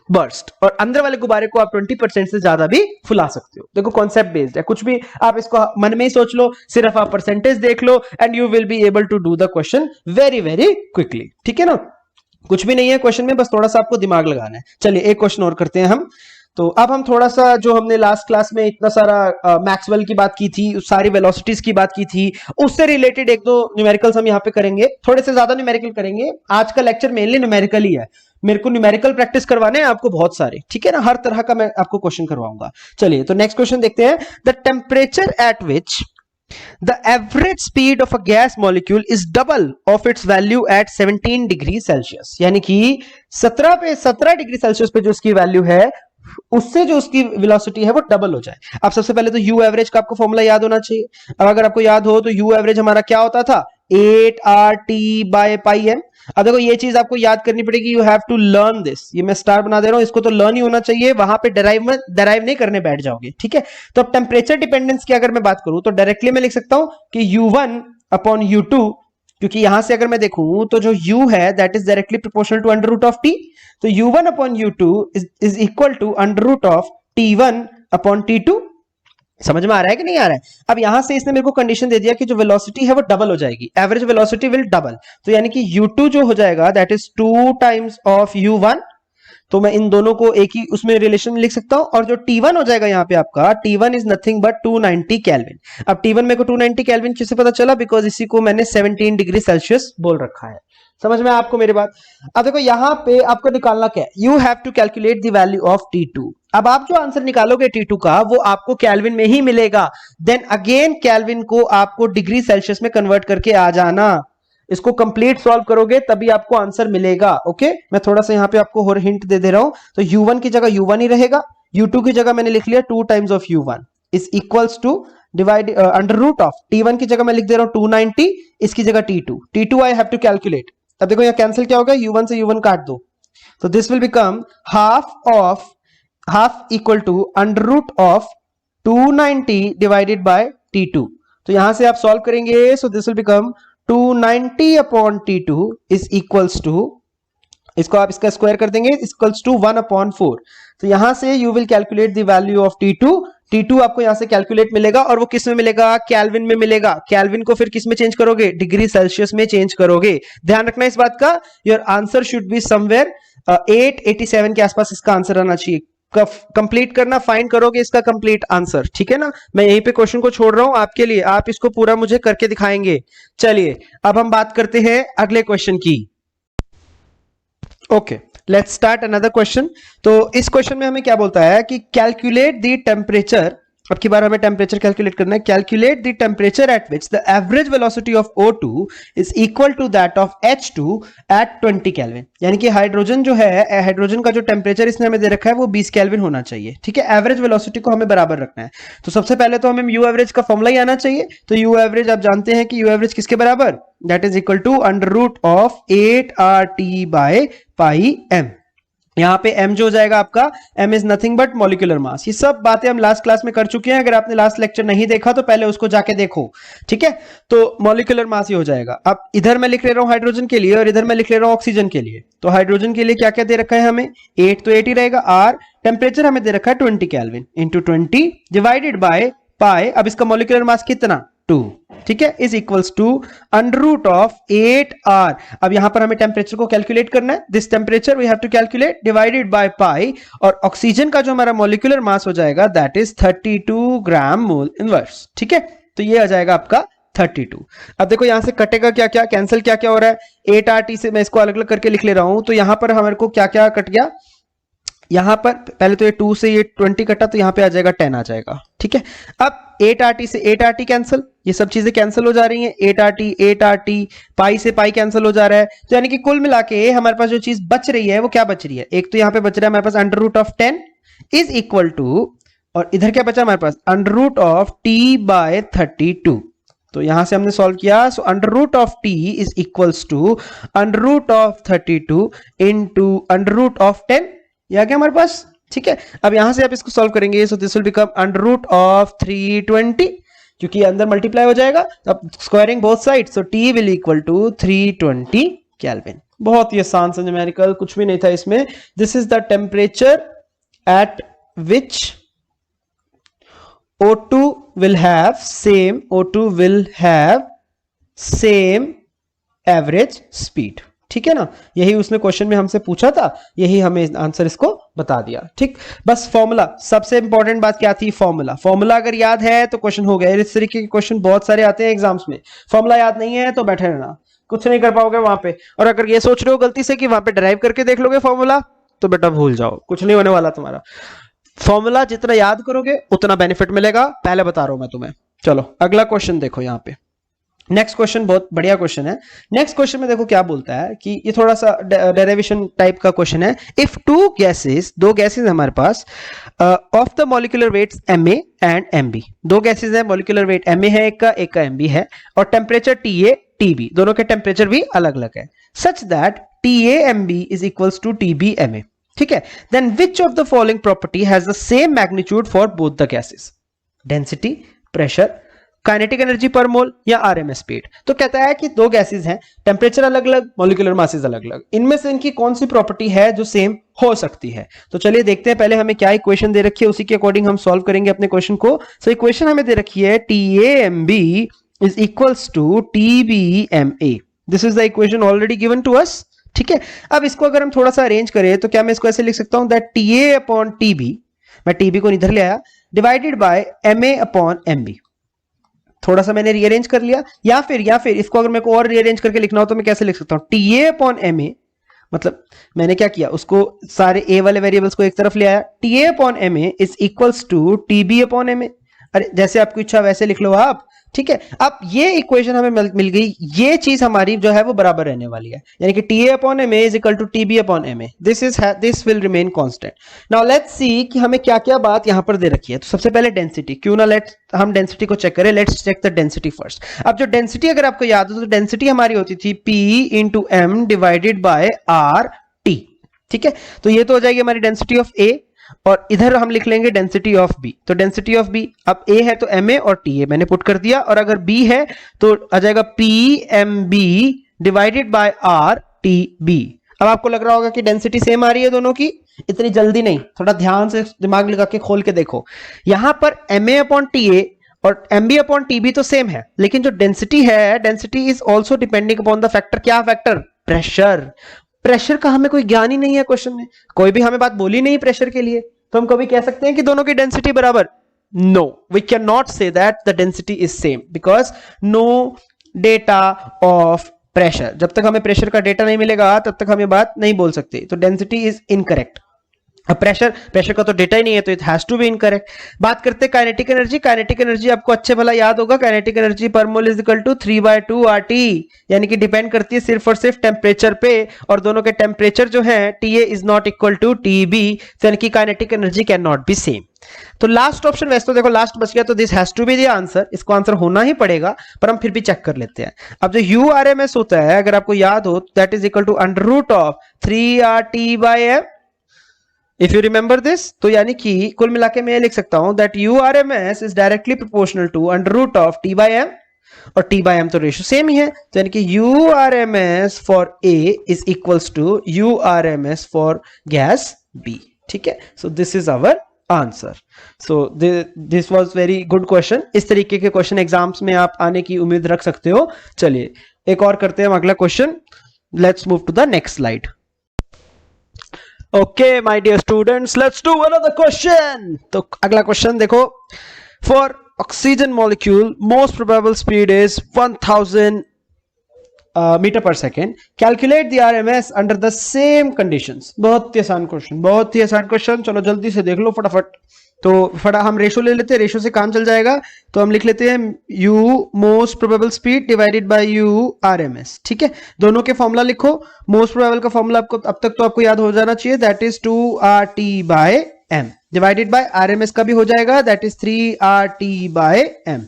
burst, और अंदर वाले गुब्बारे को आप 20% से ज्यादा भी फुला सकते हो। देखो कॉन्सेप्ट बेस्ड है, कुछ भी आप इसको मन में ही सोच लो, सिर्फ आप परसेंटेज देख लो and you will be able to do the question very very quickly, ठीक है ना। कुछ भी नहीं है क्वेश्चन में, बस थोड़ा सा आपको दिमाग लगाना है। चलिए एक क्वेश्चन और करते हैं हम। तो अब हम थोड़ा सा जो हमने लास्ट क्लास में इतना सारा मैक्सवेल की बात की थी, सारी वेलोसिटीज की बात की थी, उससे रिलेटेड एक दो न्यूमेरिकल्स हम यहाँ पे करेंगे, थोड़े से ज्यादा न्यूमेरिकल करेंगे। आज का लेक्चर मेनली न्यूमेरिकल ही है, मेरे को न्यूमेरिकल प्रैक्टिस करवाने हैं आपको बहुत सारे, ठीक है ना, हर तरह का मैं आपको क्वेश्चन करवाऊंगा। चलिए तो नेक्स्ट क्वेश्चन देखते हैं। The temperature at which the average speed of a gas molecule is double of its value at 17 degree Celsius, यानी कि 17 डिग्री सेल्सियस पे जो उसकी वैल्यू है उससे जो उसकी वेलोसिटी है वो डबल हो जाए। अब सबसे पहले तो यू एवरेज का आपको फॉर्मूला याद होना चाहिए। अब अगर आपको याद हो तो यू एवरेज हमारा क्या होता था 8RT/πm। अब देखो ये चीज आपको याद करनी पड़ेगी, you have to learn this, ये मैं स्टार बना दे रहा हूं, इसको तो लर्न ही होना चाहिए, वहां पे डराइव नहीं करने बैठ जाओगे, ठीक है। तो अब टेम्परेचर डिपेंडेंस की अगर मैं बात करूं तो डायरेक्टली मैं लिख सकता हूं कि U1/U2, क्योंकि यहां से अगर मैं देखूं तो जो U है that is directly proportional to √T, तो U1/U2 is equal to √T1/T2। समझ में आ रहा है कि नहीं आ रहा है। अब यहां से इसने मेरे को कंडीशन दे दिया कि जो वेलोसिटी है वो डबल हो जाएगी, एवरेज वेलोसिटी विल डबल, तो यानी कि U2 जो हो जाएगा that is 2 times of U1। तो मैं इन दोनों को एक ही उसमें रिलेशन में लिख सकता हूं, और जो T1 हो जाएगा यहाँ पे आपका T1 is nothing but 290 kelvin. अब T1 मेरे को 290 केल्विन किससे पता चला, बिकॉज इसी को मैंने 17 डिग्री सेल्सियस बोल रखा है। समझ में आपको मेरी बात। अब देखो यहां पे आपको निकालना क्या है, you have to calculate the value of T2। अब आप जो आंसर निकालोगे T2 का वो आपको केल्विन में ही मिलेगा, देन अगेन केल्विन को आपको डिग्री सेल्सियस में कन्वर्ट करके आ जाना, इसको कंप्लीट सॉल्व करोगे तभी आपको आंसर मिलेगा। ओके मैं थोड़ा सा यहाँ पे आपको और हिंट दे रहा हूं, तो U1 की जगह U1 ही रहेगा, U2 की जगह मैंने लिख लिया 2 times of U1 is equals to divide √T1 की जगह मैं लिख दे रहा हूं 290, इसकी जगह T2 I have to calculate. अब देखो यहाँ कैंसिल क्या होगा, U1 से U1 काट दो, तो this will become half equal to √290 divided by T2। तो यहां से आप सॉल्व करेंगे, so this will become 290/T2 is equals to, इसको आप इसका स्क्वायर कर देंगे, इक्वल्स टू 1/4। तो यहां से you will calculate the value of T2 आपको यहां से कैलकुलेट मिलेगा, और वो किस में मिलेगा, केल्विन में मिलेगा। केल्विन को फिर किस में चेंज करोगे, डिग्री सेल्सियस में चेंज करोगे। ध्यान रखना इस बात का, your answer should be somewhere 887 के आसपास इसका आंसर आना चाहिए। कंप्लीट करना, फाइंड करोगे इसका कंप्लीट आंसर, ठीक है ना। मैं यहीं पे क्वेश्चन को छोड़ रहा हूं आपके लिए, आप इसको पूरा मुझे करके दिखाएंगे। चलिए अब हम बात करते हैं अगले क्वेश्चन की। Okay, let's start another question. तो इस क्वेश्चन में हमें क्या बोलता है कि कैलकुलेट द टेम्परेचर, अब की बार हमें टेम्परेचर कैलकुलेट करना है। Calculate the temperature at which the average velocity of O2 is equal to that of H2 at 20 kelvin. यानी कि हाइड्रोजन जो है, हाइड्रोजन का जो टेम्परेचर इसने हमें दे रखा है वो 20 केल्विन होना चाहिए, ठीक है। एवरेज वेलोसिटी को हमें बराबर रखना है। तो सबसे पहले तो हमें यू एवरेज का फॉर्मूला ही आना चाहिए। तो यू एवरेज आप जानते हैं कि यू एवरेज किसके बराबर, that is equal to under root of 8RT by pi m। यहां पे m जो हो जाएगा आपका, m is nothing but molecular mass. ये सब बातें हम लास्ट क्लास में कर चुके हैं, अगर आपने लास्ट लेक्चर नहीं देखा तो पहले उसको जाके देखो, ठीक है। तो मॉलिक्यूलर मास ही हो जाएगा। अब इधर मैं लिख ले रहा हूं हाइड्रोजन के लिए और इधर मैं लिख ले रहा हूं ऑक्सीजन के लिए। तो हाइड्रोजन के लिए क्या क्या दे रखा है हमें, 8 तो 8 ही रहेगा, r टेम्परेचर हमें दे रखा है 20 kelvin into 20 divided by pi, अब इसका मॉलिक्यूलर मास कितना 2, ठीक है, is equals to under root of 8R। अब यहां पर हमें टेम्परेचर को कैलकुलेट करना है, this temperature we have to calculate divided by pi, और ऑक्सीजन का जो हमारा मॉलिक्यूलर मास हो जाएगा that is 32 gram mole inverse, ठीक है। तो ये आ जाएगा आपका 32। अब देखो यहां से कटेगा क्या क्या, कैंसिल क्या क्या हो रहा है, 8RT से मैं इसको अलग अलग करके लिख ले रहा हूं। तो यहां पर हमारे को क्या क्या कट गया, यहां पर पहले तो ये 2 से ये 20 कटा, तो यहां पे आ जाएगा 10 आ जाएगा, ठीक है। अब 8RT से 8RT कैंसिल, ये सब चीजें कैंसिल हो जा रही हैं, 8RT पाई से पाई कैंसिल हो जा रहा है। तो यानी कि कुल मिला के हमारे पास जो चीज बच रही है वो क्या बच रही है, एक तो यहां पे बच रहा है हमारे पास under root of 10 is equal to, और इधर क्या बचा हमारे पास under root of T by 32। तो यहां से हमने सॉल्व किया, so under root of T is equals to under root of 32 into under root of 10, ये आ गया हमारे पास, ठीक है। अब यहां से आप इसको सॉल्व करेंगे, so this will become under root of 320, क्योंकि अंदर मल्टीप्लाई हो जाएगा, अब squaring both side, so T will equal to 320 kelvin. बहुत ही आसान सा न्यूमेरिकल, कुछ भी नहीं था इसमें। This is the temperature at which O2 will have same average speed, ठीक है ना। यही उसने क्वेश्चन में हमसे पूछा था, यही हमें आंसर इसको बता दिया, ठीक। बस फॉर्मूला, सबसे इंपॉर्टेंट बात क्या थी, फॉर्मूला। फॉर्मूला अगर याद है तो क्वेश्चन हो गया। इस तरीके के क्वेश्चन बहुत सारे आते हैं एग्जाम्स में, फॉर्मूला याद नहीं है तो बैठे रहना, कुछ नहीं कर पाओगे वहां पे। और अगर ये सोच रहे हो गलती से कि वहां पे ड्राइव करके देख लोगे फॉर्मूला, तो बेटा भूल जाओ, कुछ नहीं होने वाला तुम्हारा। फॉर्मूला जितना याद करोगे उतना बेनिफिट मिलेगा, पहले बता रहा हूं मैं तुम्हें। चलो अगला क्वेश्चन देखो यहाँ पे। नेक्स्ट क्वेश्चन बहुत बढ़िया क्वेश्चन है। नेक्स्ट क्वेश्चन में देखो क्या बोलता है कि ये थोड़ा सा डेरिवेशन टाइप का क्वेश्चन है। इफ टू गैसेस, दो गैसेस हमारे पास, of the molecular weights Ma and Mb, दो गैसेस है, मॉलिक्यूलर वेट Ma है एक का Mb है, और टेम्परेचर Ta Tb, दोनों के टेम्परेचर भी अलग अलग है, such that Ta-Mb is equals to Tb-Ma, ठीक है। Then which of the following property has the same magnitude for both the gases, density, pressure, kinetic energy per mole या RMS speed. तो कहता है कि दो गैसेस हैं, टेम्परेचर अलग अलग, मॉलिक्यूलर मासेस अलग अलग, इनमें से इनकी कौन सी प्रॉपर्टी है जो सेम हो सकती है। तो चलिए देखते हैं, पहले हमें क्या इक्वेशन दे रखी है उसी के अकॉर्डिंग हम सॉल्व करेंगे अपने क्वेश्चन को। सो इक्वेशन हमें दे रखी है TAMB is equals to TBMA, this is the equation already given to us, ठीक है। अब इसको अगर हम थोड़ा सा अरेंज करें तो क्या मैं इसको ऐसे लिख सकता हूं दैट TA अपॉन TB, मैं TB को इधर ले आया, divided by MA upon MB, थोड़ा सा मैंने रीअरेंज कर लिया। या फिर इसको अगर मेरे को और रीअरेंज करके लिखना हो तो मैं कैसे लिख सकता हूं, TA अपॉन MA, मतलब मैंने क्या किया, उसको सारे A वाले वेरिएबल्स को एक तरफ ले आया, TA upon MA is equals to TB upon MA, अरे जैसे आपकी इच्छा वैसे लिख लो आप, ठीक है। अब ये इक्वेशन हमें मिल गई, ये चीज हमारी जो है वो बराबर रहने वाली है, यानी कि TA upon MA is equal to TB upon MA, this will remain constant. Now let's see कि हमें क्या क्या बात यहां पर दे रखी है। तो सबसे पहले डेंसिटी, क्यों ना हम डेंसिटी को चेक करें, let's check the density first. अब जो डेंसिटी अगर आपको याद हो तो डेंसिटी हमारी होती थी P into M divided by RT, ठीक है। तो ये तो हो जाएगी हमारी डेंसिटी ऑफ A, और इधर हम लिख लेंगे डेंसिटी ऑफ B। तो डेंसिटी ऑफ B, अब A है तो MA और TA मैंने पुट कर दिया, और अगर B है तो आ जाएगा PMB डिवाइडेड बाय RTB। अब आपको लग रहा होगा कि डेंसिटी सेम आ रही है दोनों की, इतनी जल्दी नहीं, थोड़ा ध्यान से दिमाग लगा के खोल के देखो। यहां पर MA अपॉन TA और MB अपॉन TB तो सेम है, लेकिन जो डेंसिटी है, density is also depending upon the factor, क्या फैक्टर, प्रेशर। प्रेशर का हमें कोई ज्ञान ही नहीं है क्वेश्चन में, कोई भी हमें बात बोली नहीं प्रेशर के लिए, तो हम कभी कह सकते हैं कि दोनों की डेंसिटी बराबर? No, we can not say that the density is same because no data of pressure. जब तक हमें प्रेशर का डेटा नहीं मिलेगा तब तक हम ये बात नहीं बोल सकते, तो डेंसिटी इज इनकरेक्ट। अब प्रेशर का तो डेटा ही नहीं है, तो it has to be incorrect. बात करते हैं काइनेटिक एनर्जी। काइनेटिक एनर्जी आपको अच्छे भला याद होगा, kinetic energy per mole is equal to 3/2 RT, यानी कि डिपेंड करती है सिर्फ और सिर्फ टेम्परेचर पे, और दोनों के टेम्परेचर जो है TA is not equal to TB, यानी कि kinetic energy can not be same. तो लास्ट ऑप्शन, वैसे तो देखो लास्ट बच गया, तो this has to be the answer, इसको आंसर होना ही पड़ेगा, पर हम फिर भी चेक कर लेते हैं। अब जो URMS होता है, अगर आपको याद हो, that is equal to under root of 3RT/m। If you remember this, तो यानी कि कुल मिला के मैं ये लिख सकता हूं that URMS is directly proportional to under root of T/m, और T/m तो रेशियो सेम ही है, तो यानी कि URMS for A is equals to URMS for gas B। ठीक है, so this is our answer. So this was very good question. इस तरीके के क्वेश्चन एग्जाम्स में आप आने की उम्मीद रख सकते हो। चलिए एक और करते हैं अगला question. Let's move to the next slide. Okay my dear students, let's do another question. तो अगला क्वेश्चन देखो, for oxygen molecule most probable speed is 1000 metre per second, calculate the RMS under the same conditions. बहुत ही आसान question, बहुत ही आसान question. चलो जल्दी से देख लो फटाफट। तो हम रेशो ले लेते हैं, रेशो से काम चल जाएगा। तो हम लिख लेते हैं U most probable speed divided by U RMS। ठीक है, दोनों के फॉर्मूला लिखो। मोस्ट प्रोबेबल का फॉर्मूला आपको अब तक तो आपको याद हो जाना चाहिए, that is 2RT/m, divided by RMS का भी हो जाएगा, दैट इज 3RT/m।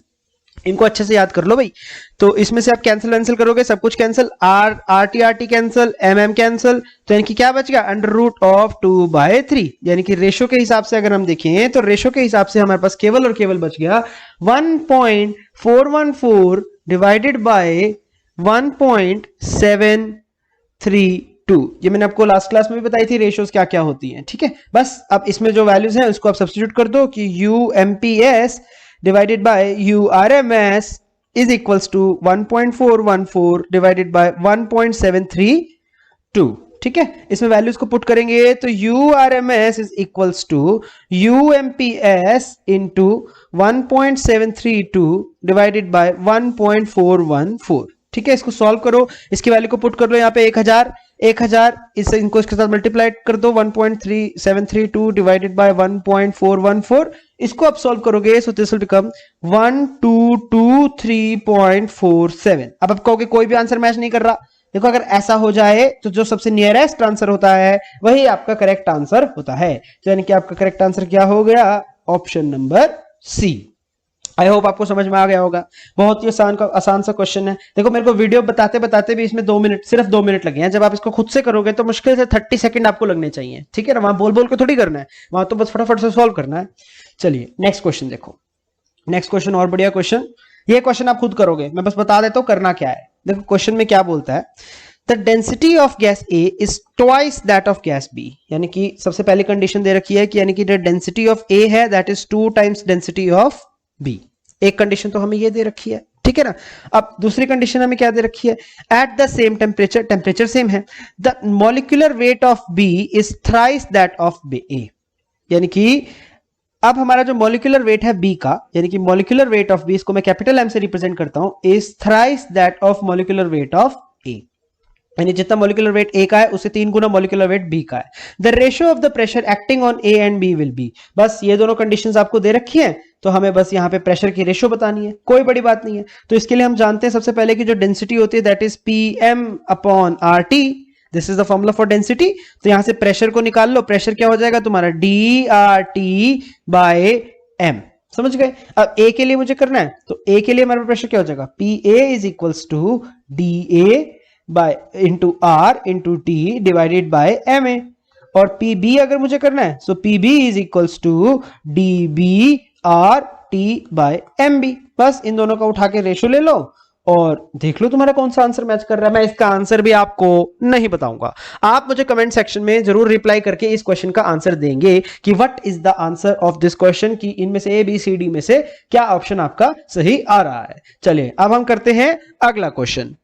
इनको अच्छे से याद कर लो भाई। तो इसमें से आप कैंसिल करोगे, सब कुछ cancel, RT cancel, MM cancel, तो यानी कि क्या बच गया, अंडर रूट ऑफ 2/3। यानी कि रेशो के हिसाब से अगर हम देखें तो रेशो के हिसाब से हमारे पास केवल और केवल बच गया 1.414 डिवाइडेड बाय 1.732। ये मैंने आपको लास्ट क्लास में भी बताई थी रेशोज क्या क्या होती हैं। ठीक है, बस अब इसमें जो वैल्यूज हैं उसको आप सब्स्टिट्यूट कर दो कि UMPS divided by URMS is equals to 1.414 divided by 1.732। ठीक है, इसमें वैल्यूज को पुट करेंगे तो URMS is equals to UMPS into 1.732 divided by 1.414। ठीक है, इसको सॉल्व करो, इसकी वैल्यू को पुट कर लो यहाँ पे 1000 इससे इनको इसके साथ मल्टीप्लाई कर दो, 1.3732 डिवाइडेड बाय 1.414। इसको आप सॉल्व करोगे सो दिस विल बिकम 1223.47। अब आप कहोगे कोई भी आंसर मैच नहीं कर रहा। देखो अगर ऐसा हो जाए तो जो सबसे नियरेस्ट आंसर होता है वही आपका करेक्ट आंसर होता है, यानी कि आपका करेक्ट आंसर क्या हो गया, option number C। I hope आपको समझ में आ गया होगा। बहुत ही आसान सा क्वेश्चन है। देखो मेरे को वीडियो बताते बताते भी इसमें सिर्फ 2 मिनट लगे हैं। जब आप इसको खुद से करोगे तो मुश्किल से 30 सेकंड आपको लगने चाहिए। ठीक है ना, वहां बोल बोल के थोड़ी करना है, वहां तो बस फटाफट से सॉल्व करना है। चलिए नेक्स्ट क्वेश्चन देखो। नेक्स्ट क्वेश्चन और बढ़िया क्वेश्चन। ये क्वेश्चन आप खुद करोगे, मैं बस बता देता हूं करना क्या है। देखो क्वेश्चन में क्या बोलता है, the density of gas A is twice that of gas B। यानी कि सबसे पहली कंडीशन दे रखी है कि यानी कि द डेंसिटी ऑफ A है that is 2 times density of B। एक कंडीशन तो हमें ये दे रखी है, ठीक है ना। अब दूसरी कंडीशन हमें क्या दे रखी है, at the same temperature, temperature same है, the molecular weight of B is thrice that of A। यानी कि अब हमारा जो मॉलिक्यूलर वेट है B का, यानी कि मॉलिक्यूलर वेट ऑफ B, इसको मैं कैपिटल M से रिप्रेजेंट करता हूं, is thrice that of molecular weight of A। यानी जितना मॉलिक्यूलर वेट A का है उससे 3 गुना मॉलिक्यूलर वेट B का है। The ratio of the pressure acting on A and B will be. बस ये दोनों कंडीशंस आपको दे रखी हैं, तो हमें बस यहाँ पे प्रेशर की रेशियो बतानी है, कोई बड़ी बात नहीं है। तो इसके लिए हम जानते हैं सबसे पहले कि जो डेंसिटी होती है that is PM/RT। This is the formula for density. तो यहां से प्रेशर को निकाल लो, प्रेशर क्या हो जाएगा तुम्हारा DRT/M। समझ गए। अब A के लिए मुझे करना है, तो A के लिए हमारा प्रेशर क्या हो जाएगा, PA is equals to DA into R into T divided by MA। और PB अगर मुझे करना है तो PB is equals to DBRT by MB। बस इन दोनों का उठा के रेशो ले लो और देख लो तुम्हारा कौन सा आंसर मैच कर रहा है। मैं इसका आंसर भी आपको नहीं बताऊंगा, आप मुझे कमेंट सेक्शन में जरूर रिप्लाई करके इस क्वेश्चन का आंसर देंगे कि what is the answer of this question, कि इनमें से ABCD में से क्या ऑप्शन आपका सही आ रहा है। चलिए अब हम करते हैं अगला question.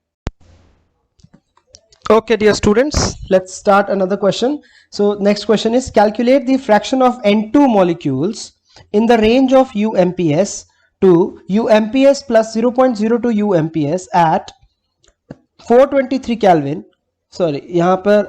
Okay dear students, let's start another question. So next question is calculate the fraction of N2 molecules in the range of UMPS to UMPS plus 0.02 UMPS at 423 Kelvin. Sorry, यहाँ पर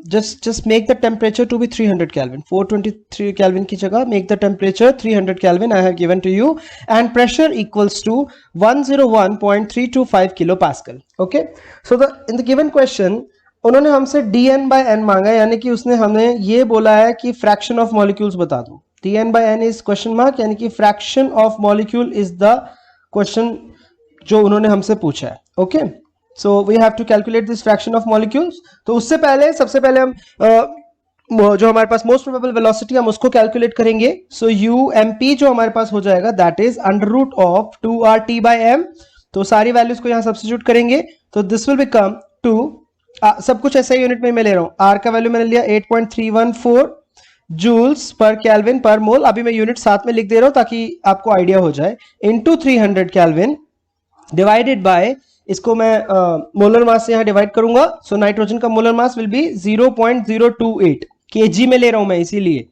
just make the temperature to be 300 Kelvin. 423 Kelvin की जगह make the temperature 300 Kelvin I have given to you, and pressure equals to 101.325 kilopascal. Okay, so in the given question उन्होंने हमसे dn by n मांगा, यानी कि उसने हमें ये बोला है कि fraction of molecules बता दो. dn by n is question mark, यानी कि fraction of molecule is the question जो उन्होंने हमसे पूछा है. Okay, so we have to calculate this fraction of molecules. तो उससे पहले सबसे पहले हम जो हमारे पास most probable velocity हम उसको calculate करेंगे. So UMP जो हमारे पास हो जाएगा that is under root of 2RT by m. तो सारी values को यहाँ substitute करेंगे तो this will become 2 सब कुछ ऐसा यूनिट में मैं ले रहा हूँ. R का वैल्यू मैंने लिया 8.314 जूल्स पर केल्विन पर मोल. अभी मैं यूनिट साथ में लिख दे रहा हूँ ताकि आपको आइडिया हो जाए. इनटू 300 केल्विन डिवाइडेड बाय, इसको मैं मोलर मास से यहाँ डिवाइड करूंगा. सो नाइट्रोजन का molar mass will be 0.028 kg में ले रहा हूं मैं इसीलिए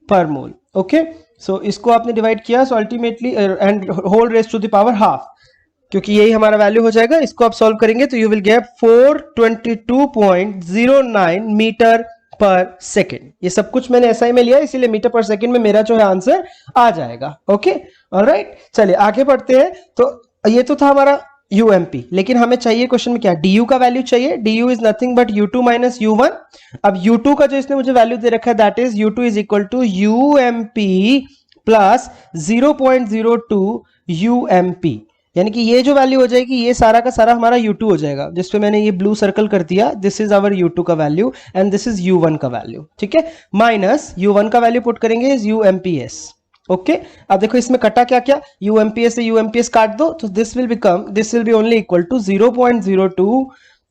पर मोल. ओके, सो इसको आपने डिवाइड किया. So ultimately and whole raise to the power half, क्योंकि यही हमारा वैल्यू हो जाएगा. इसको आप सॉल्व करेंगे तो you will gate 422.09 metre per second. ये सब कुछ मैंने एसआई में लिया इसीलिए मीटर पर सेकेंड में मेरा जो है आंसर आ जाएगा. ओके, ऑलराइट, चलिए आगे बढ़ते हैं. तो ये तो था हमारा UMP, लेकिन हमें चाहिए क्वेश्चन में क्या, DU का वैल्यू चाहिए. DU is nothing but U2 minus U1. अब U2 का जो इसने मुझे वैल्यू दे रखा है that is U2 is equal to UMP plus 0.02 UMP, यानी कि ये जो वैल्यू हो जाएगी ये सारा का सारा हमारा U2 हो जाएगा, जिसपे मैंने ये ब्लू सर्कल कर दिया. दिस इज आवर U2 का value and this is U1 का वैल्यू. ठीक है, माइनस U1 का वैल्यू पुट करेंगे इज UMPS. ओके, अब देखो इसमें कटा क्या क्या, UMPS से UMPS काट दो तो this will be only equal to 0.02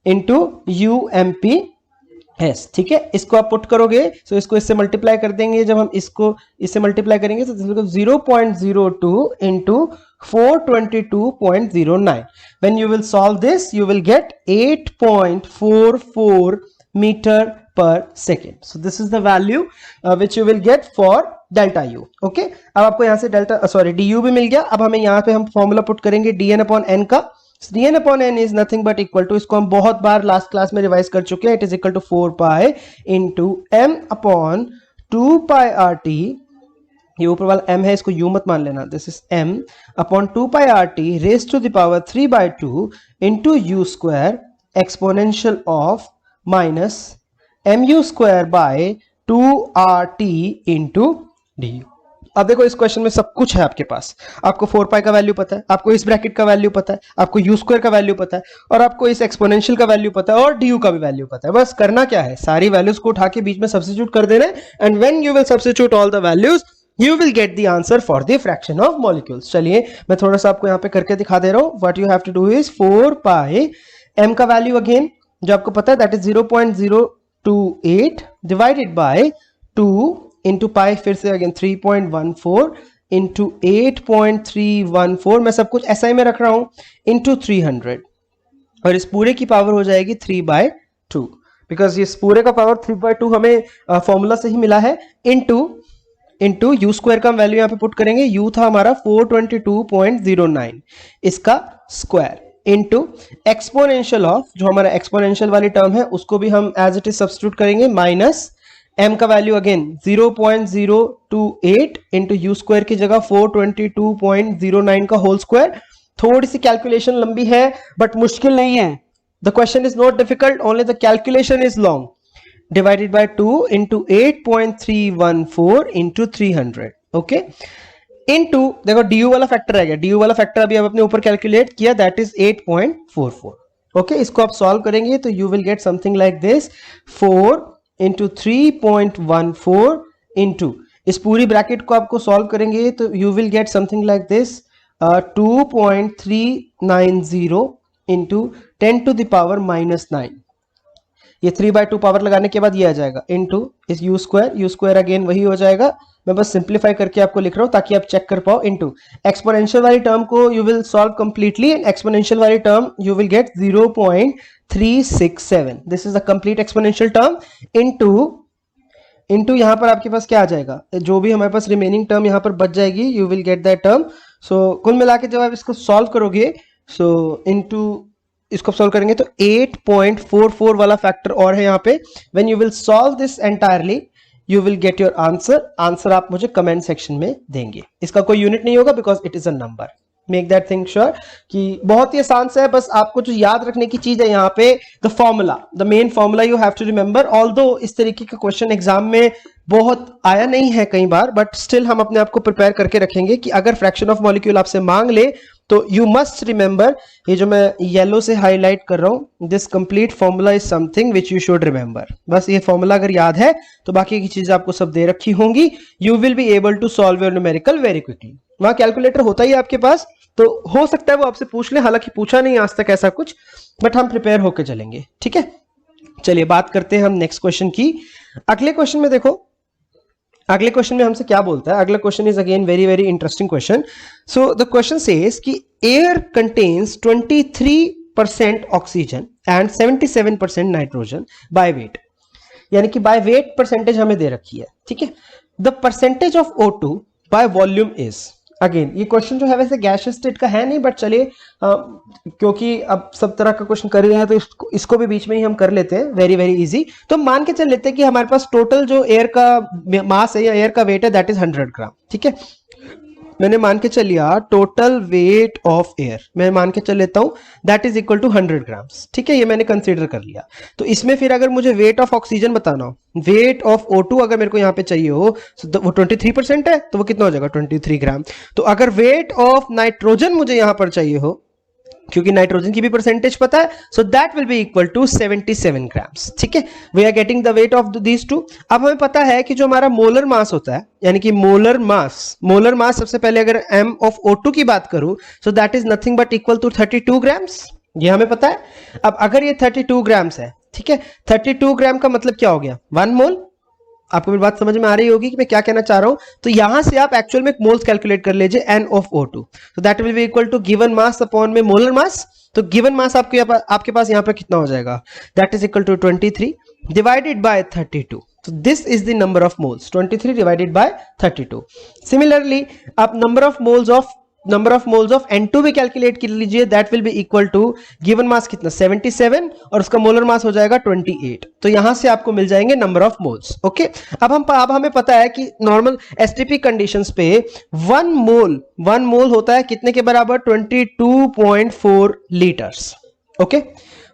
into UMPS. ठीक है, इसको आप पुट करोगे तो इसको इससे मल्टीप्लाई कर देंगे. जब हम इसको इससे मल्टीप्लाई करेंगे तो 0.02 into 422.09. When you will solve this, you will get 8.44 meter per second. So this is the value which you will get for delta U. Okay, अब आपको यहाँ से DU भी मिल गया. अब हमें यहाँ पे हम फॉर्मूला पुट करेंगे dn अपॉन n का. dn upon n is nothing but equal to, इसको हम बहुत बार लास्ट क्लास में रिवाइज कर चुके हैं. It is equal to 4 pi into m upon 2 pi RT. ये ऊपर वाला m है, इसको u मत मान लेना. This is m upon 2 pi RT raise to the power 3/2 into u square exponential of minus mu square by 2RT into du. अब देखो इस क्वेश्चन में सब कुछ है आपके पास. आपको 4 पाई का वैल्यू पता है, आपको इस ब्रैकेट का वैल्यू पता है, आपको u स्क्वायर का वैल्यू पता है, और आपको इस एक्सपोनेंशियल का वैल्यू पता है, और du का भी वैल्यू पता है. बस करना क्या है, सारी वैल्यूज को उठा के बीच में सब्स्टिट्यूट कर देना है. And when you will substitute all the values you will get the answer for the fraction of molecules. चलिए मैं थोड़ा सा आपको यहाँ पे करके दिखा दे रहा हूँ. What you have to do is 4 pi m का वैल्यू अगेन जो आपको पता है that is 0.028 divided by 2 into pi, फिर से अगेन 3.14 into 8.314. मैं सब कुछ SI में रख रहा हूँ into 300, और इस पूरे की पावर हो जाएगी 3/2, बिकॉज इस पूरे का पावर 3/2 हमें फॉर्मूला से ही मिला है. इंटू यू स्क्वायर का वैल्यू यहाँ पे पुट करेंगे. यू था हमारा 422.09, इसका स्क्वायर इंटू एक्सपोनेंशियल ऑफ, जो हमारा एक्सपोनेंशियल वाली टर्म है उसको भी हम एज इट इज सब्स्टिट्यूट करेंगे, माइनस m का value again 0.028 into you square की जगह 422.09 का होल स्क्वायर. थोड़ी सी कैलकुलेशन लंबी है बट मुश्किल नहीं है. The question is not difficult, only the calculation is long. Divided by 2 into 8.314 into 300. Okay, into देखो du वाला फैक्टर आ गया. du वाला फैक्टर अभी अब अपने ऊपर कैलकुलेट किया, दैट इज 8.44. ओके, इसको आप सॉल्व करेंगे तो you will get something like this. 4 into 3.14 into इस पूरी ब्रैकेट को आपको सॉल्व करेंगे तो you will get something like this 2.390 into 10 to the power minus 9. ये 3/2 पावर लगाने के बाद ये आ जाएगा इनटू इस यू स्क्वायर अगेन वही हो जाएगा. मैं बस सिंप्लीफाई करके आपको लिख रहा हूं ताकि आप चेक कर पाओ. इनटू एक्सपोनेंशियल वाली टर्म को you will solve completely, and exponential वाली term you will get 0.367. This is the complete exponential term. Into into यहाँ पर आपके पास क्या आ जाएगा, जो भी हमारे पास रिमेनिंग टर्म यहाँ पर बच जाएगी, you will get that term. So कुल मिला के जब आप इसको सॉल्व करोगे, सो इनटू इसको सॉल्व करेंगे तो 8.44 वाला फैक्टर और है यहाँ पे। When you will solve this entirely you will get your answer. Answer आप मुझे कमेंट सेक्शन में देंगे। इसका कोई यूनिट नहीं होगा because it is a number. Make that thing sure कि बहुत ही आसान सा है। बस आपको जो याद रखने की चीज है यहाँ पे, the formula, the main formula you have to remember. Although इस तरीके का क्वेश्चन एग्जाम में बहुत आया नहीं है कई बार, बट स्टिल हम अपने आप को प्रिपेयर करके रखेंगे कि अगर फ्रैक्शन ऑफ मॉलिक्यूल आपसे मांग ले तो यू मस्ट रिमेंबर। ये जो मैं येलो से हाईलाइट कर रहा हूं, this complete formula is something which you should remember. बस ये फॉर्मूला अगर याद है तो बाकी की चीजें आपको सब दे रखी होंगी। You will be able to solve your numerical very quickly. वहां कैलकुलेटर होता ही है आपके पास, तो हो सकता है वो आपसे पूछ ले, हालांकि पूछा नहीं आज तक ऐसा कुछ, बट हम प्रिपेयर होकर चलेंगे। ठीक है, चलिए बात करते हैं हम नेक्स्ट क्वेश्चन की। अगले क्वेश्चन में देखो, अगले क्वेश्चन में हमसे क्या बोलता है। अगला question is again very very interesting question. So the question says कि air contains 23% oxygen and 77% nitrogen by weight, यानी कि बाय वेट परसेंटेज हमें दे रखी है। ठीक है, the percentage of O2 by volume is. Again ये क्वेश्चन जो है वैसे गैसियस स्टेट का है नहीं, बट चलिए क्योंकि अब सब तरह का क्वेश्चन कर रहे हैं तो इसको भी बीच में ही हम कर लेते हैं। Very very easy. तो मान के चल लेते हैं कि हमारे पास टोटल जो एयर का मास है या एयर का वेट है दैट इज 100 ग्राम। ठीक है, मैंने मान के चल लिया टोटल वेट ऑफ एयर, मैं मान के चल लेता हूं that is equal to 100 grams. ठीक है, ये मैंने कंसीडर कर लिया। तो इसमें फिर अगर मुझे वेट ऑफ ऑक्सीजन बताना हो, वेट ऑफ O2 अगर मेरे को यहां पे चाहिए हो, तो वो 23% है, तो वो कितना हो जाएगा 23 ग्राम। तो अगर वेट ऑफ नाइट्रोजन मुझे यहां पर चाहिए हो, क्योंकि नाइट्रोजन की भी परसेंटेज पता है, so that will be equal to 77 grams. ठीक है, we are getting the weight of these two. अब हमें पता है कि जो हमारा मोलर मास होता है, यानी कि मोलर मास सबसे पहले अगर m ऑफ O2 की बात करूं, so that is nothing but equal to 32 grams. ये हमें पता है। अब अगर ये 32 ग्राम्स है, ठीक है, 32 ग्राम का मतलब क्या हो गया, 1 मोल। आपको मेरी बात समझ में आ रही होगी कि मैं क्या कहना चाह रहा हूं। तो यहां से आप एक्चुअल में मोल्स कैलकुलेट कर लीजिए, n ऑफ O2, तो that will be equal to given mass upon में मोलर मास। तो गिवन मास आपके पास यहां पर कितना हो जाएगा, that is equal to 23 divided by 32। तो this is the number of moles, 23 divided by 32। Similarly आप number of moles of N2 भी कैलकुलेट कर लीजिए, that will be equal to given mass कितना 77 और उसका मोलर मास हो जाएगा 28। तो यहां से आपको मिल जाएंगे नंबर ऑफ मोल्स। ओके, अब हमें पता है कि नॉर्मल एसटीपी कंडीशंस पे 1 मोल होता है कितने के बराबर, 22.4 लीटर्स। ओके,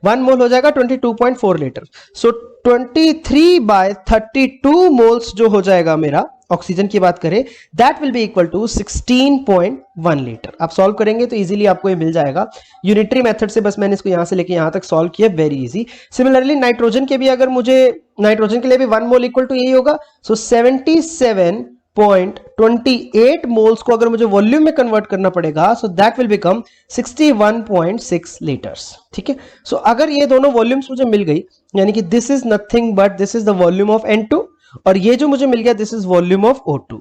1 मोल हो जाएगा 22.4 लीटर। सो 23 बाय 32 मोल्स जो हो जाएगा मेरा, ऑक्सीजन की बात करें, that will be equal to 16.1 litre. आप सॉल्व करेंगे तो इजीली आपको ये मिल जाएगा। यूनिटरी मेथड से बस मैंने इसको यहां से लेके यहां तक सॉल्व किया, वेरी इजी। सिमिलरली नाइट्रोजन के भी अगर मुझे, नाइट्रोजन के लिए भी 1 मोल इक्वल टू यही होगा। सो 77.28 मोल्स को अगर मुझे वॉल्यूम में कन्वर्ट करना पड़ेगा, सो दैट विल बिकम 61.6 लीटर्स। ठीक है, सो अगर ये दोनों वॉल्यूम्स मुझे मिल गई, यानी कि this is nothing but this is the volume of N2 और ये जो मुझे मिल गया this is volume of O2।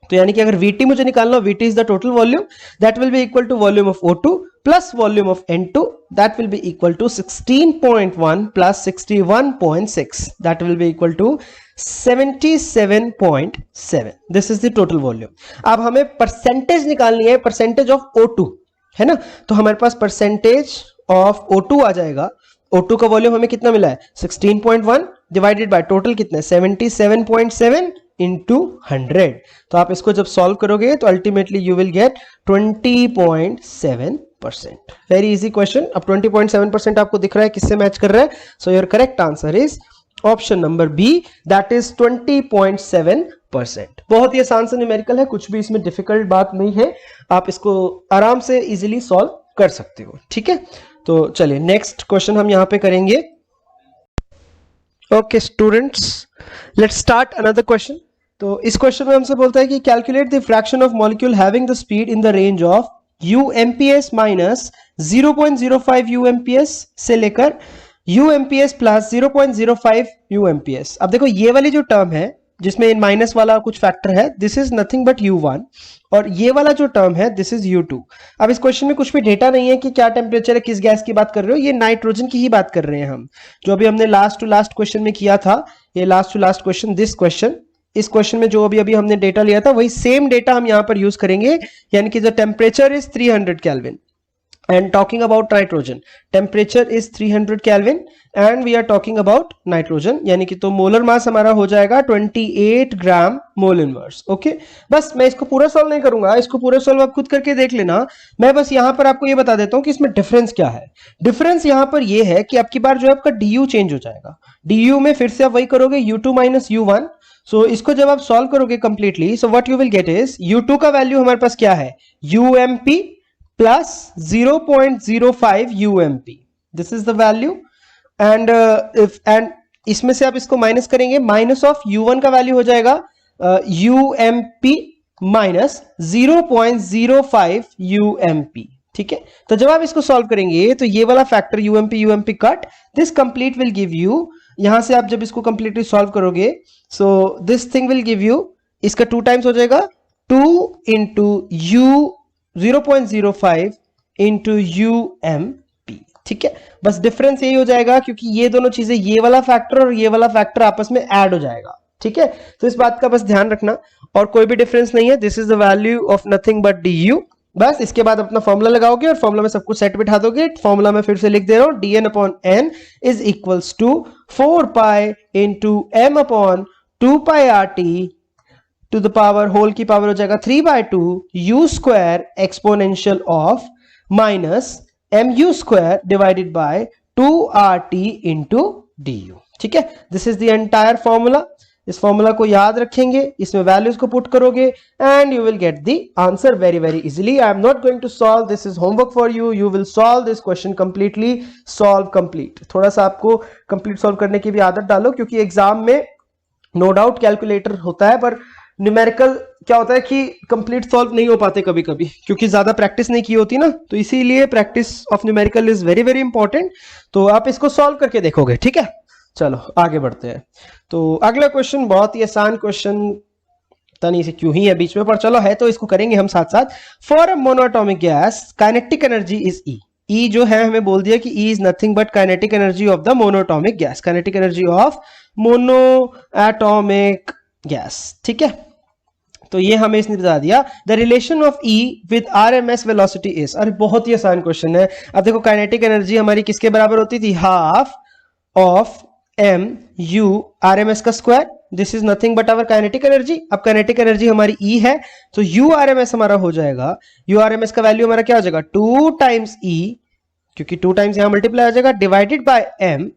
तो यानी कि अगर VT मुझे निकालना हो, VT is the total volume, that will be equal to volume of O2 plus volume of N2, that will be equal to 16.1 plus 61.6, that will be equal to 77.7। This is the total volume. अब हमें percentage निकालनी है, percentage of O2 है ना, तो हमारे पास percentage of O2 आ जाएगा। O2 का वॉल्यूम हमें कितना मिला है 16.1 डिवाइडेड बाय टोटल कितना है 77.7 इंटू 100। तो आप इसको जब सॉल्व करोगे तो ultimately you will gate 20.7%। Very easy question. अब 20.7% आपको दिख रहा है किससे मैच कर रहा है, so your correct answer is option number B, that is 20.7%। बहुत ही आसान सा न्यूमेरिकल है, कुछ भी इसमें डिफिकल्ट बात नहीं है, आप इसको आराम से इजीली सॉल्व कर सकते हो। ठीक है, तो चलिए नेक्स्ट क्वेश्चन हम यहां पे करेंगे। Okay students, let's start another question. तो इस क्वेश्चन में हमसे बोलता है कि calculate the fraction of molecule having the speed in the range of UMPS minus 0.05 UMPS से लेकर UMPS प्लस 0.05 UMPS। अब देखो ये वाली जो टर्म है जिसमें माइनस वाला कुछ फैक्टर है, this is nothing but U1 और ये वाला जो टर्म है दिस इज U2। अब इस क्वेश्चन में कुछ भी डेटा नहीं है कि क्या टेम्परेचर है, किस गैस की बात कर रहे हो, ये नाइट्रोजन की ही बात कर रहे हैं हम, जो अभी हमने लास्ट टू लास्ट क्वेश्चन में किया था ये last to last question, this question, इस क्वेश्चन में जो अभी हमने डेटा लिया था वही सेम डेटा हम यहां पर यूज करेंगे, यानी कि the temperature is 300 kelvin and talking about nitrogen, temperature is 300 Kelvin and we are talking about nitrogen, यानी कि तो मोलर मास हमारा हो जाएगा 28 ग्राम मोल इनवर्स। ओके, बस मैं इसको पूरा सॉल्व नहीं करूंगा, इसको पूरा सॉल्व आप खुद करके देख लेना। मैं बस यहां पर आपको ये बता देता हूं कि इसमें डिफरेंस क्या है। डिफरेंस यहां पर ये है कि आपकी बार जो है आपका du चेंज हो जाएगा, du में फिर से आप वही करोगे u2 माइनस u1। सो इसको जब आप सॉल्व करोगे completely, so what you will gate is u2 का वैल्यू हमारे पास क्या है, ump plus 0.05 UMP, this is the value and इसमें से आप इसको माइनस करेंगे, माइनस ऑफ U1 का वैल्यू हो जाएगा UMP माइनस 0.05 UMP। ठीक है, तो जब आप इसको सॉल्व करेंगे तो ये वाला factor UMP cut, this complete will give you, यहां से आप जब इसको कंप्लीटली सॉल्व करोगे, so this thing will give you, इसका 2 टाइम्स हो जाएगा, 2 इंटू U 0.05 इंटू UMP। ठीक है, बस डिफरेंस यही हो जाएगा क्योंकि ये दोनों चीजें, ये वाला फैक्टर और ये वाला फैक्टर आपस में ऐड हो जाएगा। ठीक है, तो इस बात का बस ध्यान रखना, और कोई भी डिफरेंस नहीं है, this is the value of nothing but du। बस इसके बाद अपना फॉर्मूला लगाओगे और फॉर्मूला में सब कुछ सेट बिठा दोगे। फॉर्मूला में फिर से लिख दे रहा हूं, dn upon n is equals to 4 pi into m upon 2 pi RT to the power whole की पावर हो जाएगा 3/2 u square exponential of minus mu square divided by 2RT into du। ठीक है, this is the entire formula. इस formula को याद रखेंगे, इसमें वैल्यूज को पुट करोगे and you will get the answer very very easily. I am not going to solve, this is homework for you, you will solve this question completely, solve complete. थोड़ा सा आपको complete solve करने की भी आदत डालो, क्योंकि एग्जाम में नो डाउट कैलकुलेटर होता है, पर न्यूमेरिकल क्या होता है कि कंप्लीट सॉल्व नहीं हो पाते कभी कभी, क्योंकि ज्यादा प्रैक्टिस नहीं की होती ना, तो इसीलिए practice of numerical is very very important. तो आप इसको सॉल्व करके देखोगे। ठीक है, चलो आगे बढ़ते हैं। तो अगला क्वेश्चन बहुत ही आसान क्वेश्चन, पता नहीं से क्यों ही है बीच में, पर चलो है तो इसको करेंगे हम साथ साथ। For a monoatomic gas kinetic energy is E। E जो है हमें बोल दिया कि E is nothing but kinetic energy of the monoatomic gas, kinetic energy of monoatomic gas. ठीक है, तो ये हमें इसने बता दिया। The relation of E with RMS velocity is, अरे बहुत ही आसान क्वेश्चन है। अब देखो काइनेटिक एनर्जी हमारी किसके बराबर होती थी, हाफ ऑफ mu RMS का square, this is nothing but our kinetic energy. अब काइनेटिक एनर्जी हमारी E है, तो U RMS हमारा हो जाएगा, U RMS का वैल्यू हमारा क्या हो जाएगा, 2 टाइम्स E, क्योंकि 2 टाइम्स यहां मल्टीप्लाई हो जाएगा, डिवाइडेड बाय m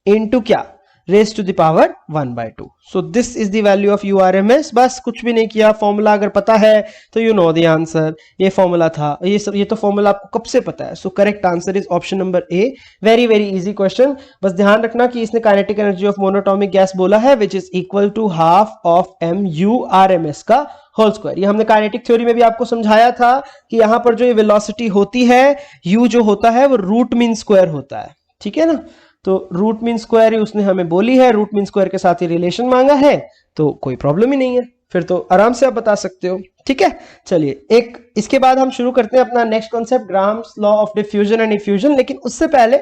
इनटू क्या, raise to the power 1/2। So this is the value of U RMS। बस कुछ भी नहीं किया, फॉर्मूला अगर पता है तो यू नो द आंसर। ये फॉर्मूला था, ये तो फॉर्मूला आपको कब से पता है। So correct answer is option number A. Very very easy question. बस ध्यान रखना कि इसने kinetic energy of monoatomic gas बोला है, which is equal to half of mu RMS का होल स्क्वायर। ये हमने काइनेटिक थ्योरी में भी आपको समझाया था कि यहां पर जो ये वेलोसिटी होती है, u जो होता है वो रूट मीन स्क्वायर होता है। ठीक है ना, तो रूट मीन स्क्वायर ही उसने हमें बोली है, रूट मीन स्क्वायर के साथ ही रिलेशन मांगा है, तो कोई प्रॉब्लम ही नहीं है, फिर तो आराम से आप बता सकते हो। ठीक है, चलिए एक इसके बाद हम शुरू करते हैं अपना next concept, grams law of diffusion and effusion. लेकिन उससे पहले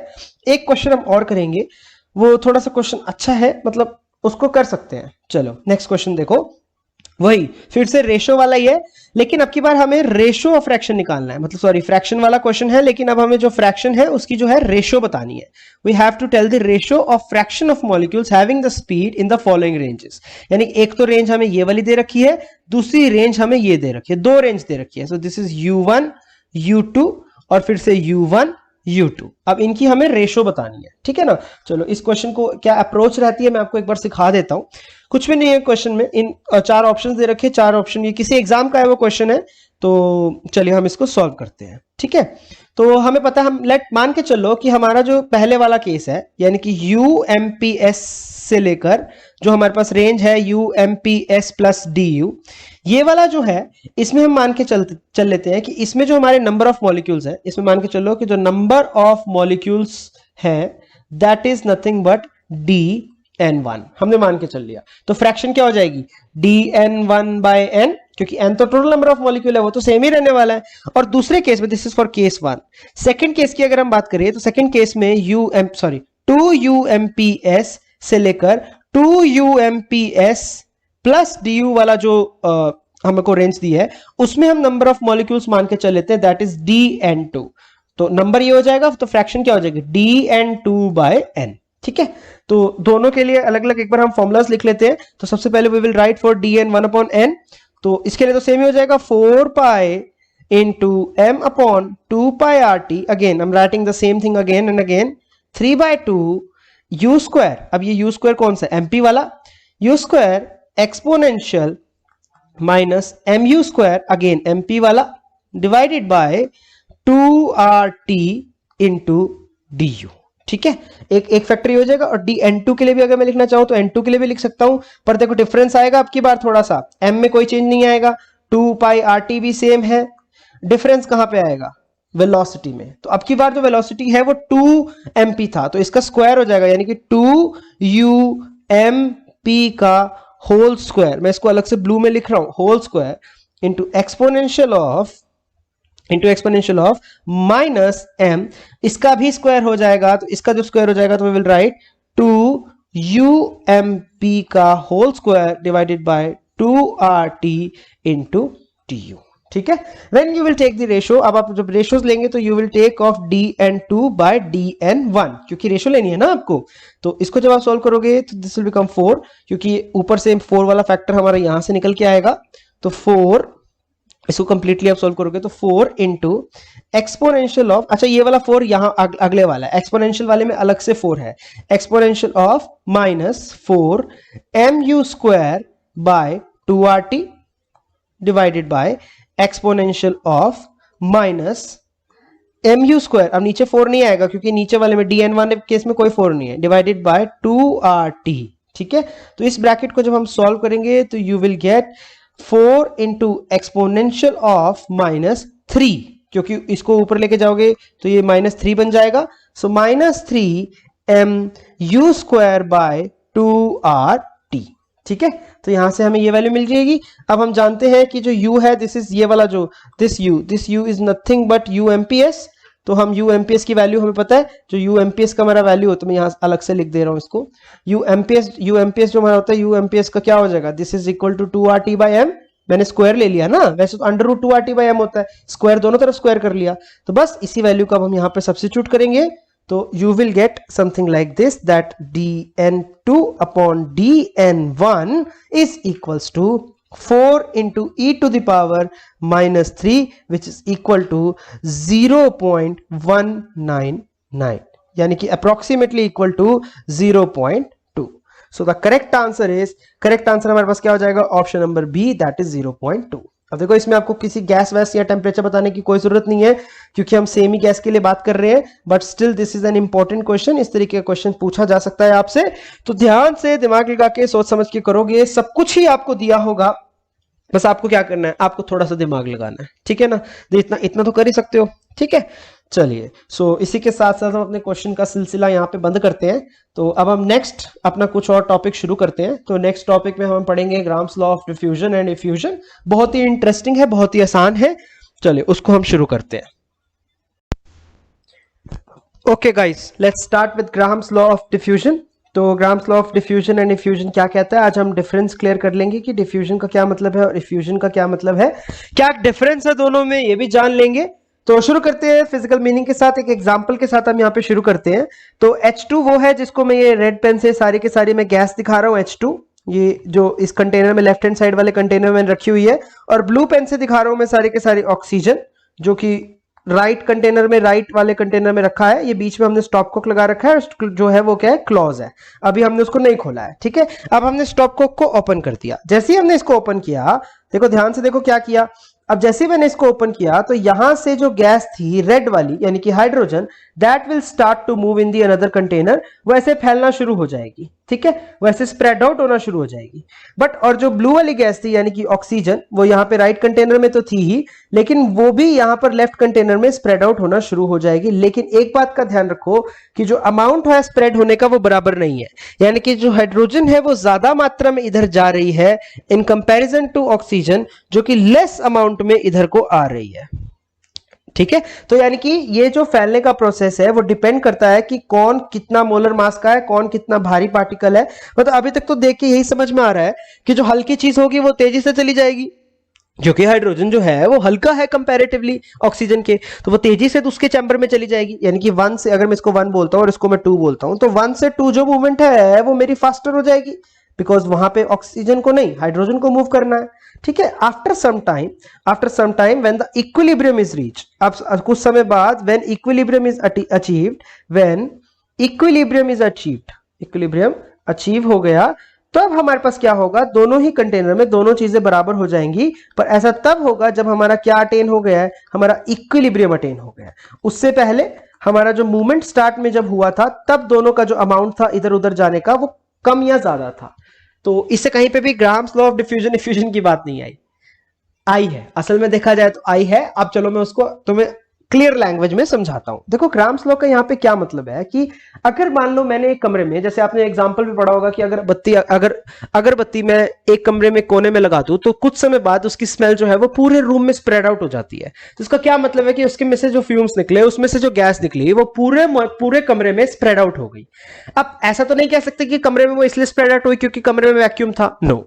एक क्वेश्चन हम और करेंगे, वो थोड़ा सा क्वेश्चन अच्छा है, मतलब उसको कर सकते हैं। चलो नेक्स्ट क्वेश्चन देखो, वही फिर से रेशो वाला ही है, लेकिन अब की बार हमें रेशो ऑफ फ्रैक्शन निकालना है, मतलब सॉरी फ्रैक्शन वाला क्वेश्चन है, लेकिन अब हमें जो फ्रैक्शन है उसकी जो है रेशो बतानी है। We have to tell the ratio of fraction of molecules having the speed in the following ranges. यानी एक तो रेंज हमें ये वाली दे रखी है, दूसरी रेंज हमें ये दे रखी है, 2 रेंज दे रखी है। So this is U1 U2 और फिर से U1 U2। अब इनकी हमें रेशो बतानी है। ठीक है ना, चलो इस क्वेश्चन को क्या अप्रोच रहती है मैं आपको एक बार सिखा देता हूं। कुछ भी नहीं है क्वेश्चन में, इन 4 ऑप्शंस दे रखे, 4 ऑप्शन, ये किसी एग्जाम का है वो क्वेश्चन है, तो चलिए हम इसको सॉल्व करते हैं। ठीक है, तो हमें पता है, हम लेट मान के चलो कि हमारा जो पहले वाला केस है, यानी कि UMPS से लेकर जो हमारे पास रेंज है UMPS प्लस DU, ये वाला जो है इसमें हम मान के चल लेते हैं कि इसमें जो हमारे नंबर ऑफ मॉलिक्यूल्स है, इसमें मान के चलो कि जो नंबर ऑफ मॉलिक्यूल्स है that is nothing but DN1, हमने मान के चल लिया। तो फ्रैक्शन क्या हो जाएगी, DN1/N, क्योंकि n तो टोटल नंबर ऑफ मॉलिक्यूल है, वो तो सेम ही रहने वाला है। और दूसरे केस में, this is for case 1, second case की अगर हम बात करें तो सेकंड केस में 2 UMPS से लेकर 2UMPS प्लस DU वाला जो हमको रेंज दी है उसमें हम नंबर ऑफ मॉलिक्यूल्स मान के चल लेते हैं, दैट इज DN2। तो नंबर ये हो जाएगा, तो फ्रैक्शन क्या हो जाएगी, DN2/N। ठीक है, तो दोनों के लिए अलग अलग एक बार हम फॉर्मूलाज लिख लेते हैं। तो सबसे पहले we will write for DN 1/N, तो इसके लिए तो सेम ही हो जाएगा 4 पाई into m upon 2 pi RT, again I'm writing the same thing again and again, 3/2 u square, अब ये u square कौन सा, mp वाला, u square exponential minus mu square, again mp वाला, divided by 2RT into du। ठीक है, एक factory हो जाएगा। और dn2 के लिए भी अगर मैं लिखना चाहूं तो n2 के लिए भी लिख सकता हूं, पर देखो डिफरेंस आएगा आपकी बार थोड़ा सा, m में कोई चेंज नहीं आएगा, 2 पाई RT भी सेम है, डिफरेंस कहां पे आएगा, वेलोसिटी में। तो अब की बार जो वेलोसिटी है वो 2mp था, तो इसका स्क्वायर हो जाएगा, यानी कि 2ump का होल स्क्वायर, मैं इसको अलग से ब्लू में लिख रहा हूं, whole square into exponential of minus m, इसका भी स्क्वायर हो जाएगा, तो इसका जो स्क्वायर हो जाएगा तो वी विल राइट 2ump का whole square divided by 2RT into du। ठीक है, when you will take the ratio, अब आप जब रेशियोज लेंगे तो you will take off dn2 by dn1, क्योंकि रेशियो लेनी है ना आपको। तो इसको जब आप सॉल्व करोगे तो दिस विल बिकम 4, क्योंकि ऊपर से 4 वाला फैक्टर हमारा यहां से निकल के आएगा, तो 4, इसको कंप्लीटली आप सॉल्व करोगे तो 4 इंटू एक्सपोनेंशियल ऑफ, अच्छा ये वाला 4 यहां अगले वाला है, एक्सपोनेंशियल वाले में अलग से 4 है, exponential of -4 mu square by 2RT divided by exponential of minus mu square, अब नीचे 4 नहीं आएगा क्योंकि नीचे वाले में dn1 केस में कोई 4 नहीं है, डिवाइडेड बाय 2RT। ठीक है, तो इस ब्रैकेट को जब हम सॉल्व करेंगे तो you will gate 4 into exponential of -3, क्योंकि इसको ऊपर लेके जाओगे तो ये -3 बन जाएगा, सो -3 mu स्क्वायर बाय 2RT। ठीक है, तो यहां से हमें ये वैल्यू मिल जाएगी। अब हम जानते हैं कि जो u है, दिस इज ये वाला जो this u is nothing but umps, तो हम umps की वैल्यू हमें पता है, जो umps का हमारा वैल्यू हो, तो मैं यहां अलग से लिख दे रहा हूं इसको, umps जो हमारा होता है, umps का क्या हो जाएगा, this is equal to 2RT/m, मैंने स्क्वायर ले लिया ना, वैसे तो अंडर रूट 2RT/m होता है, स्क्वायर दोनों तरफ स्क्वायर कर लिया, तो बस इसी वैल्यू को अब हम यहां पे सब्स्टिट्यूट करेंगे, तो you will get something like this, that dn2 upon dn1 is equals to 4 into e to the power -3, which is equal to 0.199, यानी कि approximately equal to 0.2। So the correct answer हमारे पास क्या हो जाएगा, option number B, that is 0.2। अब देखो इसमें आपको किसी गैस वैस या टेम्परेचर बताने की कोई जरूरत नहीं है, क्योंकि हम सेमी गैस के लिए बात कर रहे हैं, but still this is an important question, इस तरीके का क्वेश्चन पूछा जा सकता है आपसे, तो ध्यान से दिमाग लगा के सोच समझ के करोगे, सब कुछ ही आपको दिया होगा, बस आपको क्या करना है, आपको थोड़ा सा दिमाग लगाना है। ठीक है ना, इतना तो कर ही सकते हो। ठीक है, चलिए, सो इसी के साथ साथ हम अपने क्वेश्चन का सिलसिला यहाँ पे बंद करते हैं। तो अब हम नेक्स्ट अपना कुछ और टॉपिक शुरू करते हैं। तो नेक्स्ट टॉपिक में हम पढ़ेंगे grams law of diffusion and effusion, बहुत ही इंटरेस्टिंग है, बहुत ही आसान है, चलिए उसको हम शुरू करते हैं। Okay guys, let's start with Graham's law of diffusion. तो Graham's law of diffusion and effusion क्या कहता है, आज हम डिफरेंस क्लियर कर लेंगे कि डिफ्यूजन का क्या मतलब है और इफ्यूजन का क्या मतलब है, क्या डिफरेंस है दोनों में, ये भी जान लेंगे। तो शुरू करते हैं फिजिकल मीनिंग के साथ, एक एग्जांपल के साथ हम यहाँ पे शुरू करते हैं। तो H2 वो है जिसको मैं ये रेड पेन से सारी के सारी मैं गैस दिखा रहा हूँ, H2, ये जो इस कंटेनर में लेफ्ट हैंड साइड वाले कंटेनर में रखी हुई है, और ब्लू पेन से दिखा रहा हूं मैं सारी के सारी ऑक्सीजन, जो कि राइट कंटेनर में, राइट वाले कंटेनर में रखा है। ये बीच में हमने स्टॉप कोक लगा रखा है, जो है वो क्या है, क्लोज है, अभी हमने उसको नहीं खोला है। ठीक है, अब हमने स्टॉप कोक को ओपन कर दिया। जैसे ही हमने इसको ओपन किया, देखो ध्यान से देखो क्या किया, अब जैसे मैंने इसको ओपन किया तो यहां से जो गैस थी रेड वाली, यानी कि hydrogen, that will start to move in the another container, वैसे फैलना शुरू हो जाएगी। ठीक है, वैसे स्प्रेड आउट होना शुरू हो जाएगी। बट और जो ब्लू वाली गैस थी यानी कि ऑक्सीजन, वो यहाँ पे राइट कंटेनर में तो थी ही, लेकिन वो भी यहाँ पर लेफ्ट कंटेनर में स्प्रेड आउट होना शुरू हो जाएगी। लेकिन एक बात का ध्यान रखो कि जो अमाउंट है स्प्रेड होने का वो बराबर नहीं है, यानी कि जो हाइड्रोजन है वो ज्यादा मात्रा में इधर जा रही है इन कंपैरिजन टू ऑक्सीजन, जो कि लेस अमाउंट में इधर को आ रही है। ठीक है। तो यानी कि ये जो फैलने का प्रोसेस है वो डिपेंड करता है कि कौन कितना मोलर मास का है, कौन कितना भारी पार्टिकल है। मतलब अभी तक तो देख के यही समझ में आ रहा है कि जो हल्की चीज होगी वो तेजी से चली जाएगी, क्योंकि हाइड्रोजन जो है वो हल्का है कंपैरेटिवली ऑक्सीजन के, तो वो तेजी से तो उसके चैम्बर में चली जाएगी। यानी कि 1 से, अगर मैं इसको 1 बोलता हूं और इसको मैं 2 बोलता हूं, तो 1 से 2 जो मूवमेंट है वो मेरी फास्टर हो जाएगी, बिकॉज वहां पे ऑक्सीजन को नहीं हाइड्रोजन को मूव करना है। ठीक है। After some time when the equilibrium is reach, अब कुछ समय बाद when equilibrium is equilibrium achieve हो गया, तब हमारे पास क्या होगा, दोनों ही कंटेनर में दोनों चीजें बराबर हो जाएंगी। पर ऐसा तब होगा जब हमारा क्या अटेन हो गया है, हमारा इक्विलिब्रियम अटेन हो गया है। उससे पहले हमारा जो मूवमेंट स्टार्ट में जब हुआ था, तब दोनों का जो अमाउंट था इधर उधर जाने का वो कम या ज्यादा था। तो इससे कहीं पे भी grams law of diffusion effusion की बात नहीं आई है, असल में देखा जाए तो आई है। अब चलो मैं उसको तुम्हें क्लियर लैंग्वेज में समझाता हूं। देखो ग्राम्स लॉ का यहां पे क्या मतलब है कि अगर मान लो मैंने एक कमरे में, जैसे आपने एग्जांपल भी पढ़ा होगा कि अगरबत्ती मैं एक कमरे में कोने में लगा दूं, तो कुछ समय बाद उसकी स्मेल जो है वो पूरे रूम में स्प्रेड आउट हो जाती है। तो इसका क्या मतलब है कि उसके में से जो फ्यूम्स निकले, उसमें से जो गैस निकली, वो पूरे कमरे में स्प्रेड आउट हो गई। अब ऐसा तो नहीं कह सकते कि कमरे में वो इसलिए स्प्रेड आउट हुई क्योंकि कमरे में वैक्यूम था, नो,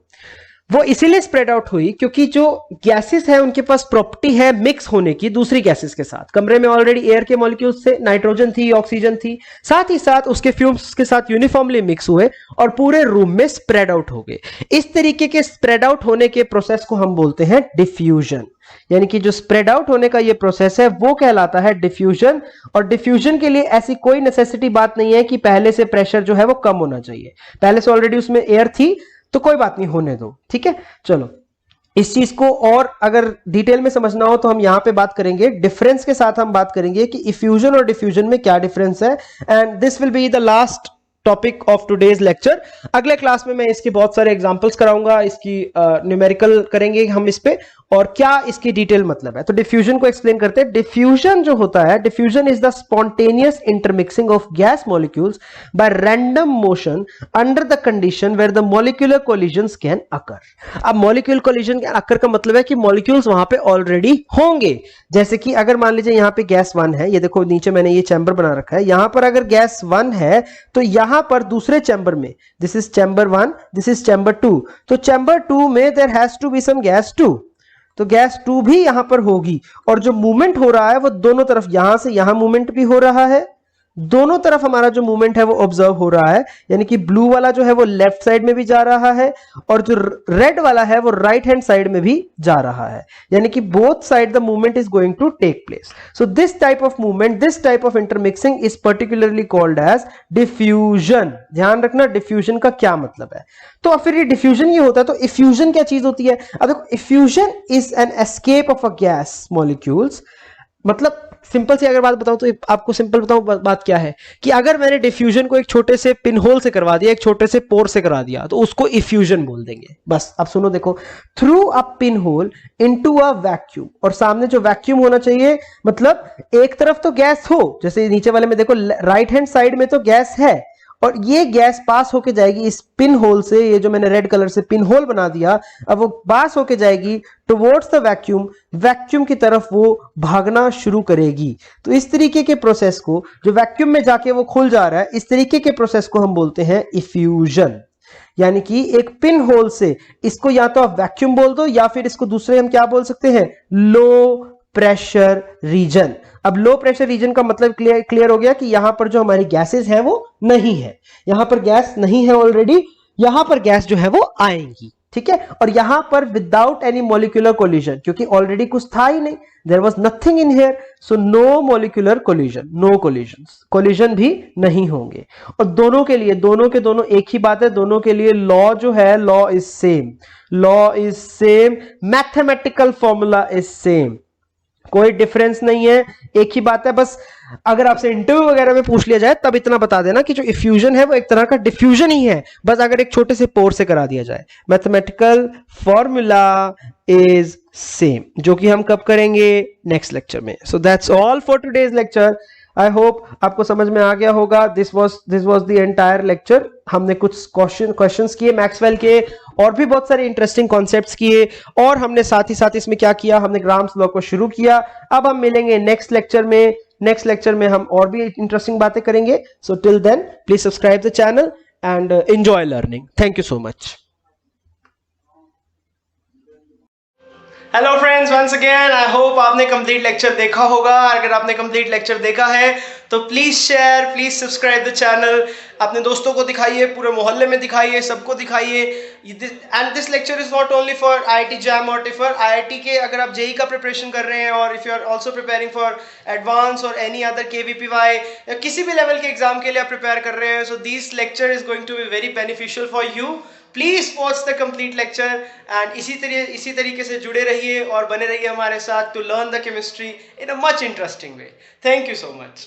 वो इसीलिए स्प्रेड आउट हुई क्योंकि जो गैसेस है उनके पास प्रॉपर्टी है मिक्स होने की दूसरी गैसेस के साथ। कमरे में ऑलरेडी एयर के मॉलिक्यूल्स से नाइट्रोजन थी, ऑक्सीजन थी, साथ ही साथ उसके फ्यूम्स के साथ यूनिफॉर्मली मिक्स हुए और पूरे रूम में स्प्रेड आउट हो गए। इस तरीके के स्प्रेड आउट होने के प्रोसेस को हम बोलते हैं डिफ्यूजन। यानी कि जो स्प्रेड आउट होने का ये प्रोसेस है वो कहलाता है डिफ्यूजन। और डिफ्यूजन के लिए ऐसी कोई नेसेसिटी बात नहीं है कि पहले से प्रेशर जो है वो कम होना चाहिए, पहले से ऑलरेडी उसमें एयर थी तो कोई बात नहीं, होने दो। ठीक है। चलो इस चीज को और अगर डिटेल में समझना हो तो हम यहां पे बात करेंगे, डिफरेंस के साथ हम बात करेंगे कि इफ्यूजन और डिफ्यूजन में क्या डिफरेंस है। And this will be the last topic of today's lecture. अगले क्लास में मैं इसके बहुत सारे एग्जांपल्स कराऊंगा, इसकी न्यूमेरिकल करेंगे हम इस पे, और क्या इसकी डिटेल मतलब है। तो डिफ्यूजन को एक्सप्लेन करते हैं। डिफ्यूजन जो होता है, diffusion is the spontaneous intermixing of gas molecules by random motion under the condition where the molecular collisions can occur. अब मॉलिक्यूलर कोलिजन कैन अकर का मतलब है कि मॉलिक्यूल्स वहां पे ऑलरेडी होंगे। जैसे कि अगर मान लीजिए यहां पे गैस 1 है, ये देखो नीचे मैंने ये चैम्बर बना रखा है, यहां पर अगर गैस 1 है तो यहां पर दूसरे चैम्बर में, this is chamber 1, this is chamber 2, तो चैम्बर 2 में there has to be some gas 2, तो गैस 2 भी यहां पर होगी। और जो मूवमेंट हो रहा है वो दोनों तरफ, यहां से यहां मूवमेंट भी हो रहा है, दोनों तरफ हमारा जो मूवमेंट है वो ऑब्जर्व हो रहा है। यानी कि ब्लू वाला जो है वो लेफ्ट साइड में भी जा रहा है और जो रेड वाला है वो राइट हैंड साइड में भी जा रहा है। यानी कि both side the movement is going to take place. So this type of movement, this type of intermixing is particularly called as diffusion. ध्यान रखना डिफ्यूजन का क्या मतलब है। तो फिर ये डिफ्यूजन ये होता है, तो इफ्यूजन क्या चीज होती है। अब देखो effusion is an escape of a gas molecules. मतलब सिंपल सी अगर बात बताऊं तो आपको सिंपल बताऊं बात क्या है कि अगर मैंने डिफ्यूजन को एक छोटे से पिन होल से करवा दिया, एक छोटे से पोर से करा दिया, तो उसको इफ्यूजन बोल देंगे। बस अब सुनो, देखो, through a pin hole into a vacuum, और सामने जो वैक्यूम होना चाहिए, मतलब एक तरफ तो गैस हो, जैसे नीचे वाले में देखो राइट हैंड साइड में तो गैस है और ये गैस पास होके जाएगी इस पिन होल से, ये जो मैंने रेड कलर से पिन होल बना दिया, अब वो पास होके जाएगी टुवर्ड्स द वैक्यूम, वैक्यूम की तरफ वो भागना शुरू करेगी। तो इस तरीके के प्रोसेस को, जो वैक्यूम में जाके वो खुल जा रहा है, इस तरीके के प्रोसेस को हम बोलते हैं इफ्यूजन। यानी कि एक पिन होल से, इसको या तो आप वैक्यूम बोल दो या फिर इसको दूसरे हम क्या बोल सकते हैं, लो प्रेशर रीजन। अब लो प्रेशर रीजन का मतलब क्लियर हो गया कि यहां पर जो हमारी गैसेस है वो नहीं है, यहां पर गैस नहीं है ऑलरेडी, यहां पर गैस जो है वो आएंगी। ठीक है। और यहां पर विदाउट एनी मॉलिक्यूलर कोलिजन, क्योंकि ऑलरेडी कुछ था ही नहीं, there was nothing in here, so no molecular collision, no collisions, collision भी नहीं होंगे। और दोनों के लिए, दोनों के दोनों एक ही बात है, दोनों के लिए लॉ जो है, law is same, law is same, mathematical formula is same, कोई डिफरेंस नहीं है, एक ही बात है। बस अगर आपसे इंटरव्यू वगैरह में पूछ लिया जाए तब इतना बता देना कि जो इफ्यूजन है वो एक तरह का डिफ्यूजन ही है, बस अगर एक छोटे से पोर से करा दिया जाए। मैथमेटिकल फॉर्मूला इज सेम, जो कि हम कब करेंगे, नेक्स्ट लेक्चर में। So that's all for today's lecture. I hope आपको समझ में आ गया होगा। This was the entire lecture. हमने कुछ क्वेश्चंस किए मैक्सवेल के और भी बहुत सारे इंटरेस्टिंग कॉन्सेप्ट्स किए, और हमने साथ ही साथ इसमें क्या किया, हमने ग्राम्स लॉ को शुरू किया। अब हम मिलेंगे नेक्स्ट लेक्चर में। नेक्स्ट लेक्चर में हम और भी इंटरेस्टिंग बातें करेंगे। So till then please subscribe the channel and enjoy learning. Thank you so much. Hello friends, once again I hope आपने कंप्लीट लेक्चर देखा होगा। अगर आपने कंप्लीट लेक्चर देखा है तो please share, please subscribe the channel. अपने दोस्तों को दिखाइए, पूरे मोहल्ले में दिखाइए, सबको दिखाइए। And this lecture is not only for IIT jam और टिफर। IIT के अगर आप जेई का प्रिपरेशन कर रहे हैं और if you are also preparing for advance और एनी अदर KVPY या किसी भी लेवल के एग्जाम के लिए आप प्रिपेयर कर रहे हैं, so this lecture is going to be very beneficial for you. Please watch the complete lecture and इसी तरीके से जुड़े रहिए और बने रहिए हमारे साथ to learn the chemistry in a much interesting way. Thank you so much.